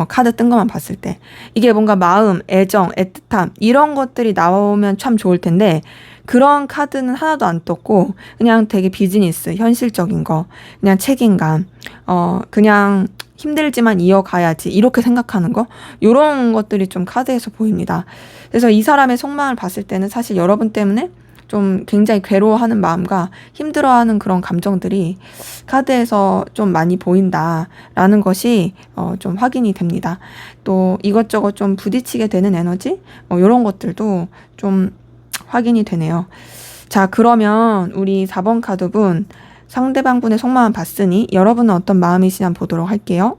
카드 뜬 것만 봤을 때. 이게 뭔가 마음, 애정, 애틋함 이런 것들이 나오면 참 좋을 텐데 그런 카드는 하나도 안 떴고 그냥 되게 비즈니스, 현실적인 거, 그냥 책임감, 그냥 힘들지만 이어가야지 이렇게 생각하는 거 이런 것들이 좀 카드에서 보입니다. 그래서 이 사람의 속마음을 봤을 때는 사실 여러분 때문에 좀 굉장히 괴로워하는 마음과 힘들어하는 그런 감정들이 카드에서 좀 많이 보인다라는 것이 좀 확인이 됩니다. 또 이것저것 좀 부딪히게 되는 에너지 이런 것들도 좀 확인이 되네요. 자, 그러면 우리 4번 카드분 상대방 분의 속마음 봤으니 여러분은 어떤 마음이시나 한번 보도록 할게요.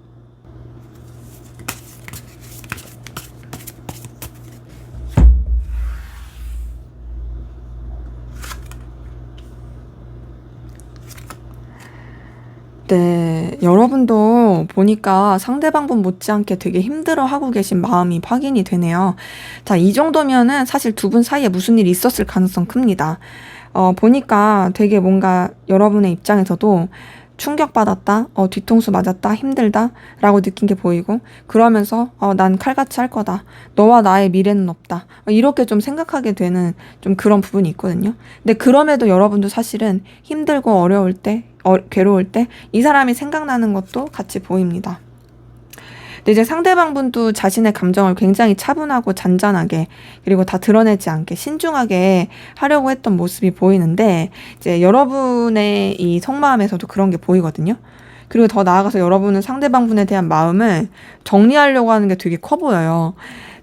네, 여러분도 보니까 상대방 분 못지않게 되게 힘들어하고 계신 마음이 확인이 되네요. 자, 이 정도면은 사실 두 분 사이에 무슨 일이 있었을 가능성 큽니다. 보니까 되게 뭔가 여러분의 입장에서도 충격받았다, 뒤통수 맞았다, 힘들다 라고 느낀 게 보이고 그러면서 난 칼같이 할 거다. 너와 나의 미래는 없다. 이렇게 좀 생각하게 되는 좀 그런 부분이 있거든요. 근데 그럼에도 여러분도 사실은 힘들고 어려울 때, 괴로울 때 이 사람이 생각나는 것도 같이 보입니다. 근데 이제 상대방 분도 자신의 감정을 굉장히 차분하고 잔잔하게 그리고 다 드러내지 않게 신중하게 하려고 했던 모습이 보이는데 이제 여러분의 이 속마음에서도 그런 게 보이거든요. 그리고 더 나아가서 여러분은 상대방 분에 대한 마음을 정리하려고 하는 게 되게 커 보여요.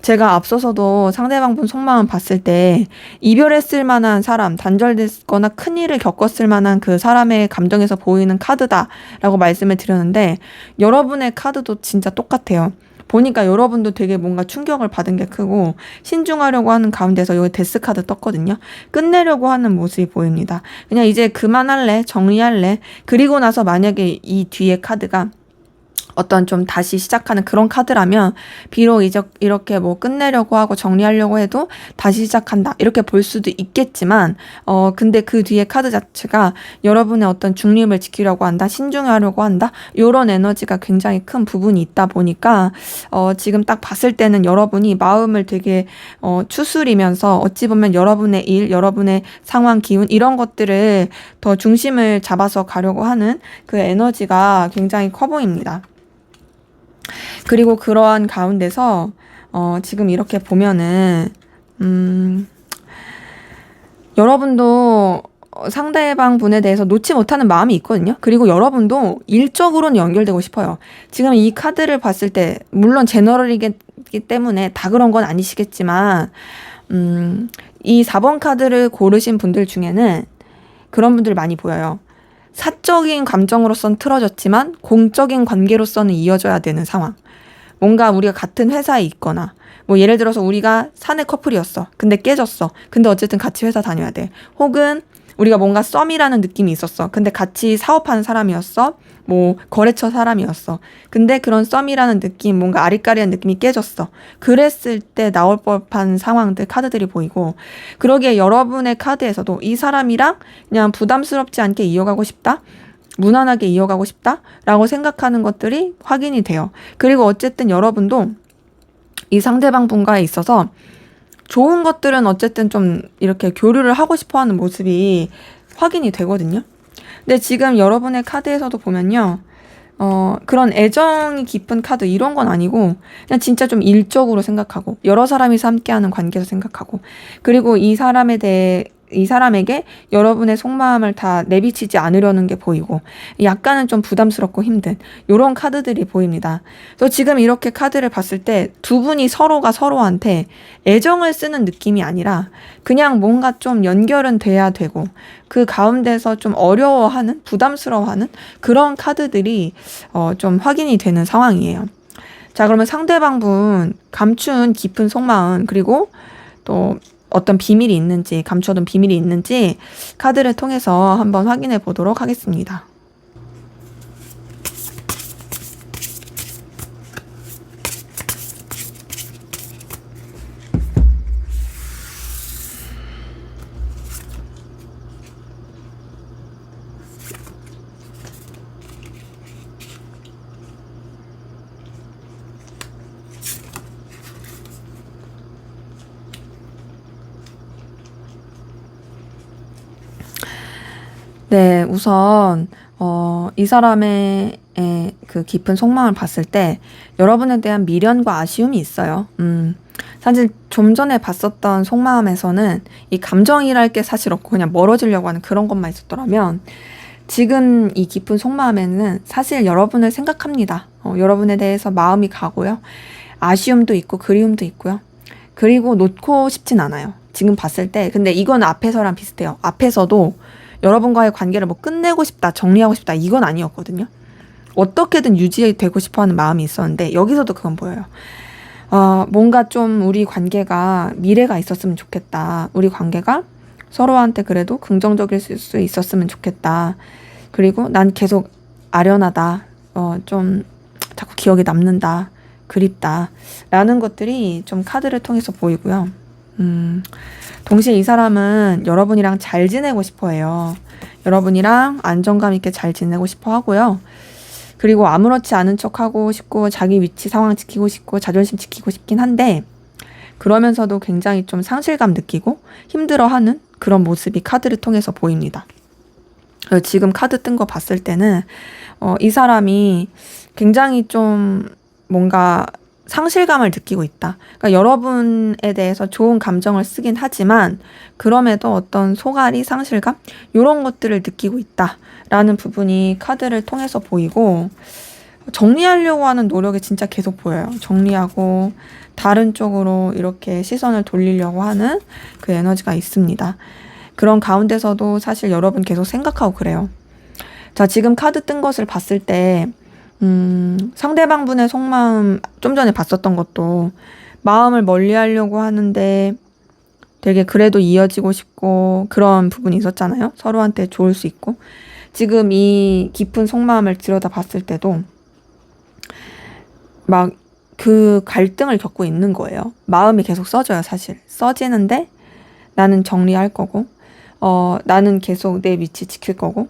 제가 앞서서도 상대방 분 속마음 봤을 때 이별했을 만한 사람, 단절됐거나 큰일을 겪었을 만한 그 사람의 감정에서 보이는 카드다라고 말씀을 드렸는데 여러분의 카드도 진짜 똑같아요. 보니까 여러분도 되게 뭔가 충격을 받은 게 크고 신중하려고 하는 가운데서 여기 데스 카드 떴거든요. 끝내려고 하는 모습이 보입니다. 그냥 이제 그만할래, 정리할래. 그리고 나서 만약에 이 뒤에 카드가 어떤 좀 다시 시작하는 그런 카드라면 비록 이제 이렇게 뭐 끝내려고 하고 정리하려고 해도 다시 시작한다 이렇게 볼 수도 있겠지만 근데 그 뒤에 카드 자체가 여러분의 어떤 중립을 지키려고 한다, 신중하려고 한다 이런 에너지가 굉장히 큰 부분이 있다 보니까 지금 딱 봤을 때는 여러분이 마음을 되게 추스리면서 어찌 보면 여러분의 일, 여러분의 상황, 기운 이런 것들을 더 중심을 잡아서 가려고 하는 그 에너지가 굉장히 커 보입니다. 그리고 그러한 가운데서 지금 이렇게 보면은 여러분도 상대방 분에 대해서 놓지 못하는 마음이 있거든요. 그리고 여러분도 일적으로는 연결되고 싶어요. 지금 이 카드를 봤을 때 물론 제너럴이기 때문에 다 그런 건 아니시겠지만 이 4번 카드를 고르신 분들 중에는 그런 분들 많이 보여요. 사적인 감정으로선 틀어졌지만 공적인 관계로서는 이어져야 되는 상황. 뭔가 우리가 같은 회사에 있거나 뭐 예를 들어서 우리가 사내 커플이었어. 근데 깨졌어. 근데 어쨌든 같이 회사 다녀야 돼. 혹은 우리가 뭔가 썸이라는 느낌이 있었어. 근데 같이 사업하는 사람이었어. 뭐 거래처 사람이었어. 근데 그런 썸이라는 느낌, 뭔가 아리까리한 느낌이 깨졌어. 그랬을 때 나올 법한 상황들, 카드들이 보이고 그러기에 여러분의 카드에서도 이 사람이랑 그냥 부담스럽지 않게 이어가고 싶다. 무난하게 이어가고 싶다라고 생각하는 것들이 확인이 돼요. 그리고 어쨌든 여러분도 이 상대방 분과에 있어서 좋은 것들은 어쨌든 좀 이렇게 교류를 하고 싶어 하는 모습이 확인이 되거든요. 근데 지금 여러분의 카드에서도 보면요. 그런 애정이 깊은 카드 이런 건 아니고 그냥 진짜 좀 일적으로 생각하고 여러 사람이서 함께하는 관계에서 생각하고 그리고 이 사람에게 여러분의 속마음을 다 내비치지 않으려는 게 보이고 약간은 좀 부담스럽고 힘든 이런 카드들이 보입니다. 그래서 지금 이렇게 카드를 봤을 때 두 분이 서로가 서로한테 애정을 쓰는 느낌이 아니라 그냥 뭔가 좀 연결은 돼야 되고 그 가운데서 좀 어려워하는 부담스러워하는 그런 카드들이 좀 확인이 되는 상황이에요. 자, 그러면 상대방 분 감춘 깊은 속마음 그리고 또 어떤 비밀이 있는지 감춰둔 비밀이 있는지 카드를 통해서 한번 확인해 보도록 하겠습니다. 네, 우선 이 사람의 그 깊은 속마음을 봤을 때 여러분에 대한 미련과 아쉬움이 있어요. 사실 좀 전에 봤었던 속마음에서는 이 감정이랄 게 사실 없고 그냥 멀어지려고 하는 그런 것만 있었더라면 지금 이 깊은 속마음에는 사실 여러분을 생각합니다. 여러분에 대해서 마음이 가고요. 아쉬움도 있고 그리움도 있고요. 그리고 놓고 싶진 않아요. 지금 봤을 때. 근데 이건 앞에서랑 비슷해요. 앞에서도 여러분과의 관계를 뭐 끝내고 싶다, 정리하고 싶다 이건 아니었거든요. 어떻게든 유지되고 싶어 하는 마음이 있었는데 여기서도 그건 보여요. 뭔가 좀 우리 관계가 미래가 있었으면 좋겠다. 우리 관계가 서로한테 그래도 긍정적일 수 있었으면 좋겠다. 그리고 난 계속 아련하다. 좀 자꾸 기억에 남는다. 그립다. 라는 것들이 좀 카드를 통해서 보이고요. 동시에 이 사람은 여러분이랑 잘 지내고 싶어 해요. 여러분이랑 안정감 있게 잘 지내고 싶어 하고요. 그리고 아무렇지 않은 척 하고 싶고 자기 위치 상황 지키고 싶고 자존심 지키고 싶긴 한데 그러면서도 굉장히 좀 상실감 느끼고 힘들어하는 그런 모습이 카드를 통해서 보입니다. 지금 카드 뜬 거 봤을 때는 이 사람이 굉장히 좀 뭔가 상실감을 느끼고 있다. 그러니까 여러분에 대해서 좋은 감정을 쓰긴 하지만 그럼에도 어떤 소갈이 상실감 이런 것들을 느끼고 있다라는 부분이 카드를 통해서 보이고 정리하려고 하는 노력이 진짜 계속 보여요. 정리하고 다른 쪽으로 이렇게 시선을 돌리려고 하는 그 에너지가 있습니다. 그런 가운데서도 사실 여러분 계속 생각하고 그래요. 자, 지금 카드 뜬 것을 봤을 때 상대방 분의 속마음 좀 전에 봤었던 것도 마음을 멀리 하려고 하는데 되게 그래도 이어지고 싶고 그런 부분이 있었잖아요. 서로한테 좋을 수 있고. 지금 이 깊은 속마음을 들여다 봤을 때도 막 그 갈등을 겪고 있는 거예요. 마음이 계속 써져요, 사실. 써지는데 나는 정리할 거고, 나는 계속 내 위치 지킬 거고,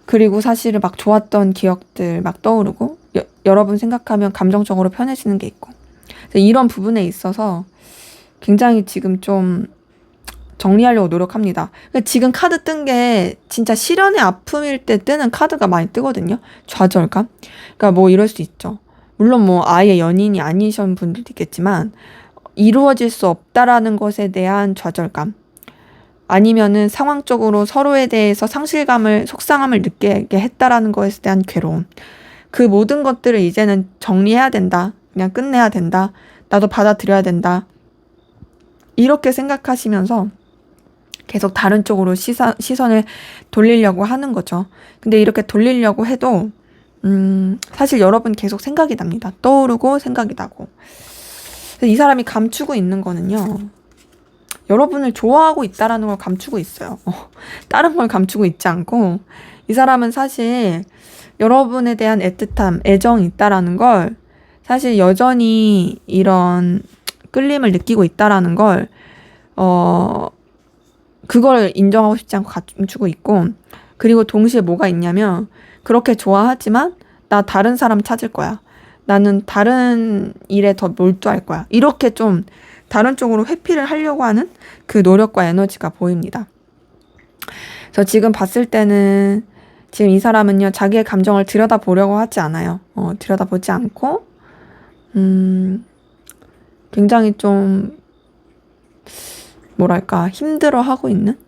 그리고 사실은 막 좋았던 기억들 막 떠오르고, 여러분 생각하면 감정적으로 편해지는 게 있고. 이런 부분에 있어서 굉장히 지금 좀 정리하려고 노력합니다. 지금 카드 뜬 게 진짜 실연의 아픔일 때 뜨는 카드가 많이 뜨거든요. 좌절감. 그러니까 뭐 이럴 수 있죠. 물론 뭐 아예 연인이 아니신 분들도 있겠지만 이루어질 수 없다라는 것에 대한 좌절감. 아니면은 상황적으로 서로에 대해서 상실감을, 속상함을 느끼게 했다라는 것에 대한 괴로움. 그 모든 것들을 이제는 정리해야 된다. 그냥 끝내야 된다. 나도 받아들여야 된다. 이렇게 생각하시면서 계속 다른 쪽으로 시선을 돌리려고 하는 거죠. 근데 이렇게 돌리려고 해도 사실 여러분 계속 생각이 납니다. 떠오르고 생각이 나고. 이 사람이 감추고 있는 거는요. 여러분을 좋아하고 있다라는 걸 감추고 있어요. 다른 걸 감추고 있지 않고 이 사람은 사실 여러분에 대한 애틋함, 애정이 있다라는 걸 사실 여전히 이런 끌림을 느끼고 있다라는 걸 그걸 인정하고 싶지 않고 감추고 있고 그리고 동시에 뭐가 있냐면 그렇게 좋아하지만 나 다른 사람 찾을 거야. 나는 다른 일에 더 몰두할 거야. 이렇게 좀 다른 쪽으로 회피를 하려고 하는 그 노력과 에너지가 보입니다. 그래서 지금 봤을 때는 지금 이 사람은요. 자기의 감정을 들여다보려고 하지 않아요. 들여다보지 않고 굉장히 좀 뭐랄까 힘들어하고 있는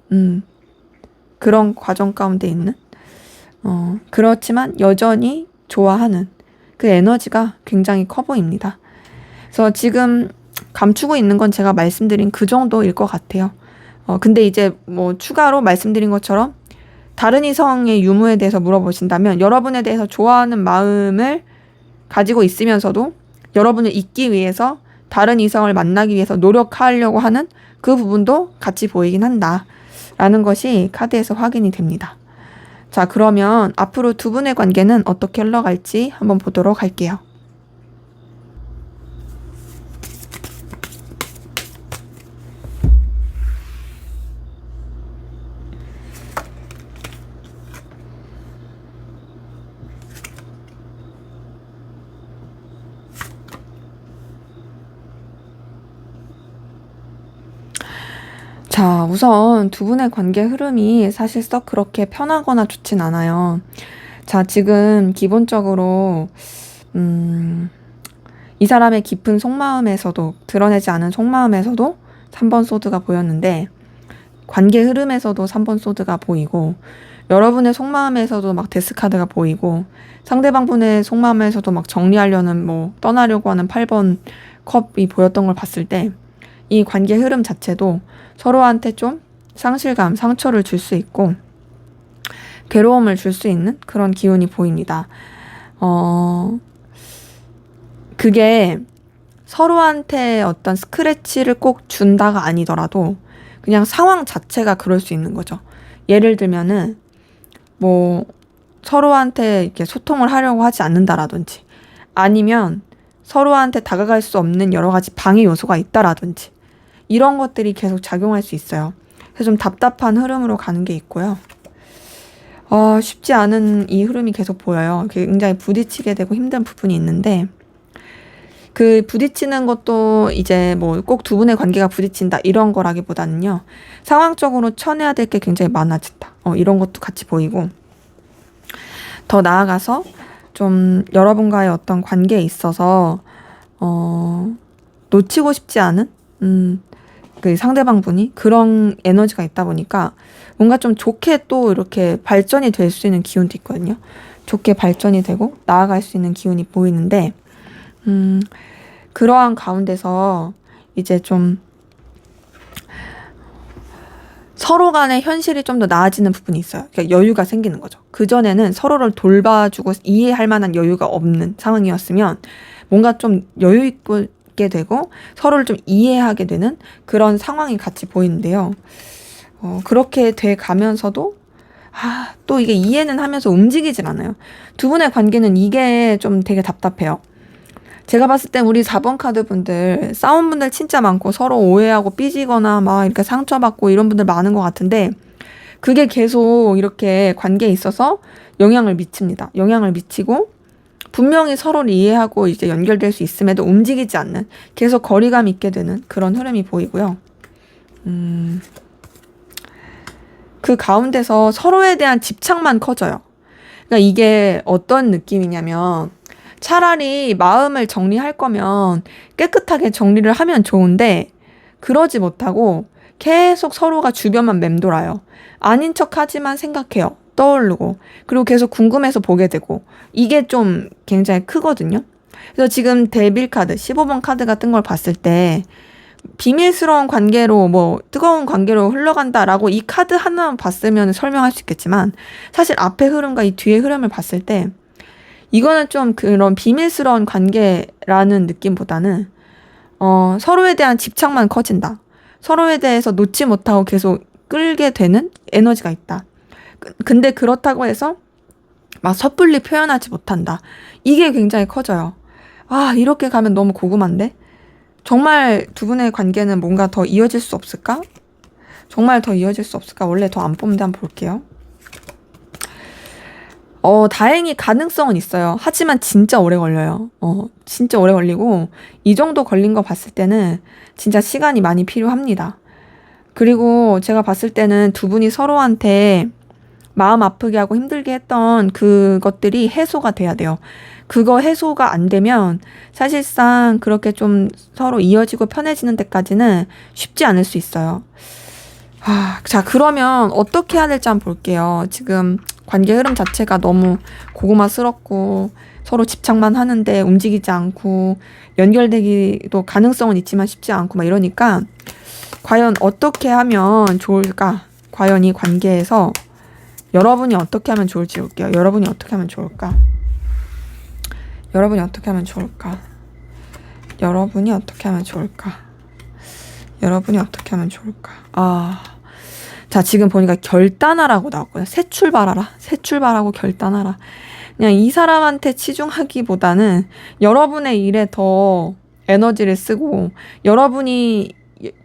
그런 과정 가운데 있는 그렇지만 여전히 좋아하는 그 에너지가 굉장히 커 보입니다. 그래서 지금 감추고 있는 건 제가 말씀드린 그 정도일 것 같아요. 근데 이제 뭐 추가로 말씀드린 것처럼 다른 이성의 유무에 대해서 물어보신다면 여러분에 대해서 좋아하는 마음을 가지고 있으면서도 여러분을 잊기 위해서 다른 이성을 만나기 위해서 노력하려고 하는 그 부분도 같이 보이긴 한다. 라는 것이 카드에서 확인이 됩니다. 자, 그러면 앞으로 두 분의 관계는 어떻게 흘러갈지 한번 보도록 할게요. 자, 우선 두 분의 관계 흐름이 사실 썩 그렇게 편하거나 좋진 않아요. 자, 지금 기본적으로, 이 사람의 깊은 속마음에서도, 드러내지 않은 속마음에서도 3번 소드가 보였는데, 관계 흐름에서도 3번 소드가 보이고, 여러분의 속마음에서도 막 데스카드가 보이고, 상대방 분의 속마음에서도 막 정리하려는 뭐, 떠나려고 하는 8번 컵이 보였던 걸 봤을 때, 이 관계 흐름 자체도 서로한테 좀 상실감, 상처를 줄 수 있고 괴로움을 줄 수 있는 그런 기운이 보입니다. 그게 서로한테 어떤 스크래치를 꼭 준다가 아니더라도 그냥 상황 자체가 그럴 수 있는 거죠. 예를 들면은 뭐 서로한테 이렇게 소통을 하려고 하지 않는다라든지 아니면 서로한테 다가갈 수 없는 여러 가지 방해 요소가 있다라든지 이런 것들이 계속 작용할 수 있어요. 그래서 좀 답답한 흐름으로 가는 게 있고요. 쉽지 않은 이 흐름이 계속 보여요. 굉장히 부딪히게 되고 힘든 부분이 있는데 그 부딪히는 것도 이제 뭐 꼭 두 분의 관계가 부딪힌다 이런 거라기보다는요. 상황적으로 쳐내야 될 게 굉장히 많아진다. 이런 것도 같이 보이고 더 나아가서 좀 여러분과의 어떤 관계에 있어서 놓치고 싶지 않은 그 상대방 분이 그런 에너지가 있다 보니까 뭔가 좀 좋게 또 이렇게 발전이 될 수 있는 기운도 있거든요. 좋게 발전이 되고 나아갈 수 있는 기운이 보이는데 그러한 가운데서 이제 좀 서로 간의 현실이 좀 더 나아지는 부분이 있어요. 그러니까 여유가 생기는 거죠. 그전에는 서로를 돌봐주고 이해할 만한 여유가 없는 상황이었으면 뭔가 좀 여유 있게 되고 서로를 좀 이해하게 되는 그런 상황이 같이 보이는데요. 그렇게 돼 가면서도 또 이게 이해는 하면서 움직이질 않아요. 두 분의 관계는 이게 좀 되게 답답해요. 제가 봤을 땐 우리 4번 카드 분들 싸운 분들 진짜 많고 서로 오해하고 삐지거나 막 이렇게 상처받고 이런 분들 많은 것 같은데 그게 계속 이렇게 관계에 있어서 영향을 미칩니다. 영향을 미치고 분명히 서로를 이해하고 이제 연결될 수 있음에도 움직이지 않는 계속 거리감 있게 되는 그런 흐름이 보이고요. 그 가운데서 서로에 대한 집착만 커져요. 그러니까 이게 어떤 느낌이냐면 차라리 마음을 정리할 거면 깨끗하게 정리를 하면 좋은데 그러지 못하고 계속 서로가 주변만 맴돌아요. 아닌 척 하지만 생각해요. 떠오르고 그리고 계속 궁금해서 보게 되고 이게 좀 굉장히 크거든요. 그래서 지금 데빌 카드 15번 카드 같은 걸 봤을 때 비밀스러운 관계로 뭐 뜨거운 관계로 흘러간다라고 이 카드 하나만 봤으면 설명할 수 있겠지만 사실 앞의 흐름과 이 뒤의 흐름을 봤을 때 이거는 좀 그런 비밀스러운 관계라는 느낌보다는 서로에 대한 집착만 커진다. 서로에 대해서 놓지 못하고 계속 끌게 되는 에너지가 있다. 근데 그렇다고 해서 막 섣불리 표현하지 못한다. 이게 굉장히 커져요. 이렇게 가면 너무 고구마인데? 정말 두 분의 관계는 뭔가 더 이어질 수 없을까? 정말 더 이어질 수 없을까? 원래 더 안 뽑는데 한번 볼게요. 다행히 가능성은 있어요. 하지만 진짜 오래 걸려요. 진짜 오래 걸리고 이 정도 걸린 거 봤을 때는 진짜 시간이 많이 필요합니다. 그리고 제가 봤을 때는 두 분이 서로한테 마음 아프게 하고 힘들게 했던 그것들이 해소가 돼야 돼요. 그거 해소가 안 되면 사실상 그렇게 좀 서로 이어지고 편해지는 데까지는 쉽지 않을 수 있어요. 자, 그러면 어떻게 해야 될지 한번 볼게요. 지금 관계 흐름 자체가 너무 고구마스럽고 서로 집착만 하는데 움직이지 않고 연결되기도 가능성은 있지만 쉽지 않고 막 이러니까 과연 어떻게 하면 좋을까? 과연 이 관계에서 여러분이 어떻게 하면 좋을지 볼게요. 여러분이 어떻게 하면 좋을까? 여러분이 어떻게 하면 좋을까? 여러분이 어떻게 하면 좋을까? 여러분이 어떻게 하면 좋을까? 자, 지금 보니까 결단하라고 나왔거든요. 새 출발하라. 새 출발하고 결단하라. 그냥 이 사람한테 치중하기보다는 여러분의 일에 더 에너지를 쓰고 여러분이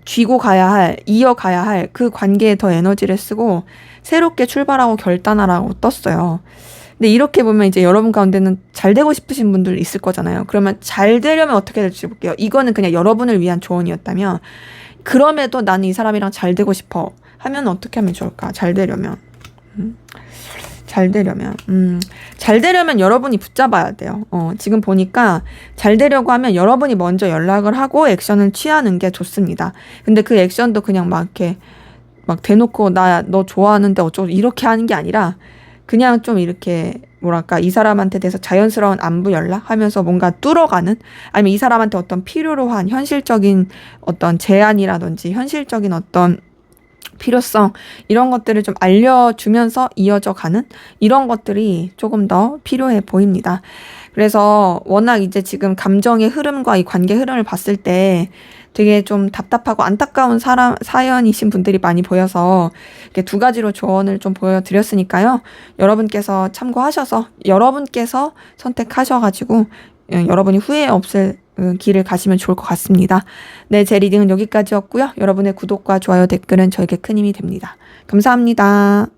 쥐고 가야 할, 이어가야 할 그 관계에 더 에너지를 쓰고 새롭게 출발하고 결단하라고 떴어요. 근데 이렇게 보면 이제 여러분 가운데는 잘 되고 싶으신 분들 있을 거잖아요. 그러면 잘 되려면 어떻게 될지 볼게요. 이거는 그냥 여러분을 위한 조언이었다면 그럼에도 나는 이 사람이랑 잘 되고 싶어 하면 어떻게 하면 좋을까? 잘 되려면 잘 되려면 여러분이 붙잡아야 돼요. 지금 보니까 잘 되려고 하면 여러분이 먼저 연락을 하고 액션을 취하는 게 좋습니다. 근데 그 액션도 그냥 막 이렇게 막 대놓고 나 너 좋아하는데 어쩌고 이렇게 하는 게 아니라 그냥 좀 이렇게 뭐랄까 이 사람한테 대해서 자연스러운 안부 연락 하면서 뭔가 뚫어가는 아니면 이 사람한테 어떤 필요로 한 현실적인 어떤 제안이라든지 현실적인 어떤 필요성 이런 것들을 좀 알려주면서 이어져 가는 이런 것들이 조금 더 필요해 보입니다. 그래서 워낙 이제 지금 감정의 흐름과 이 관계 흐름을 봤을 때 되게 좀 답답하고 안타까운 사연이신 분들이 많이 보여서 이렇게 두 가지로 조언을 좀 보여드렸으니까요. 여러분께서 참고하셔서 여러분께서 선택하셔가지고 여러분이 후회 없을 길을 가시면 좋을 것 같습니다. 네, 제 리딩은 여기까지였고요. 여러분의 구독과 좋아요, 댓글은 저에게 큰 힘이 됩니다. 감사합니다.